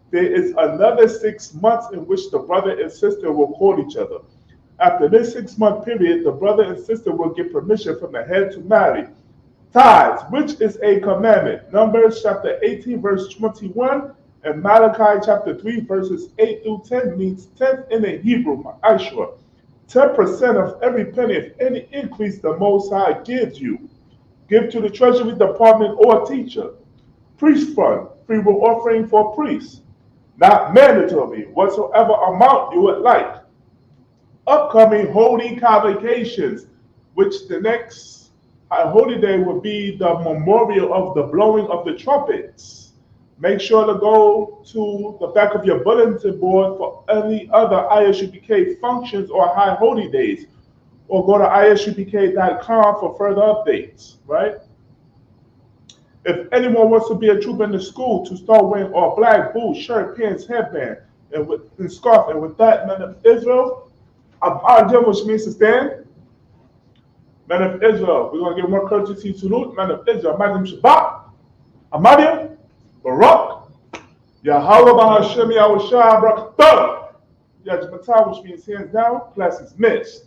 S5: There is another 6 months in which the brother and sister will call each other. After this 6-month period, the brother and sister will get permission from the head to marry. Tithes, which is a commandment. Numbers chapter 18, verse 21, and Malachi chapter 3, verses 8 through 10 means 10th in the Hebrew, Ma'ashur. 10% of every penny, if any increase the Most High gives you. Give to the treasury department or teacher. Priest fund, free will offering for priests. Not mandatory, whatsoever amount you would like. Upcoming holy convocations, which the next holy day will be the memorial of the blowing of the trumpets. Make sure to go to the back of your bulletin board for any other ISUPK functions or high holy days, or go to isupk.com for further updates, right? If anyone wants to be a trooper in the school, to start wearing all black, boots, shirt, pants, headband, and scarf. And with that, men of Israel, which means to stand. Men of Israel, we're going to give one courtesy salute. Men of Israel, Magnum Shabbat, Amadim, Barak, Yahweh Bahashem Yahushua Barakatah. Yajmatah, which means hands down, class is missed.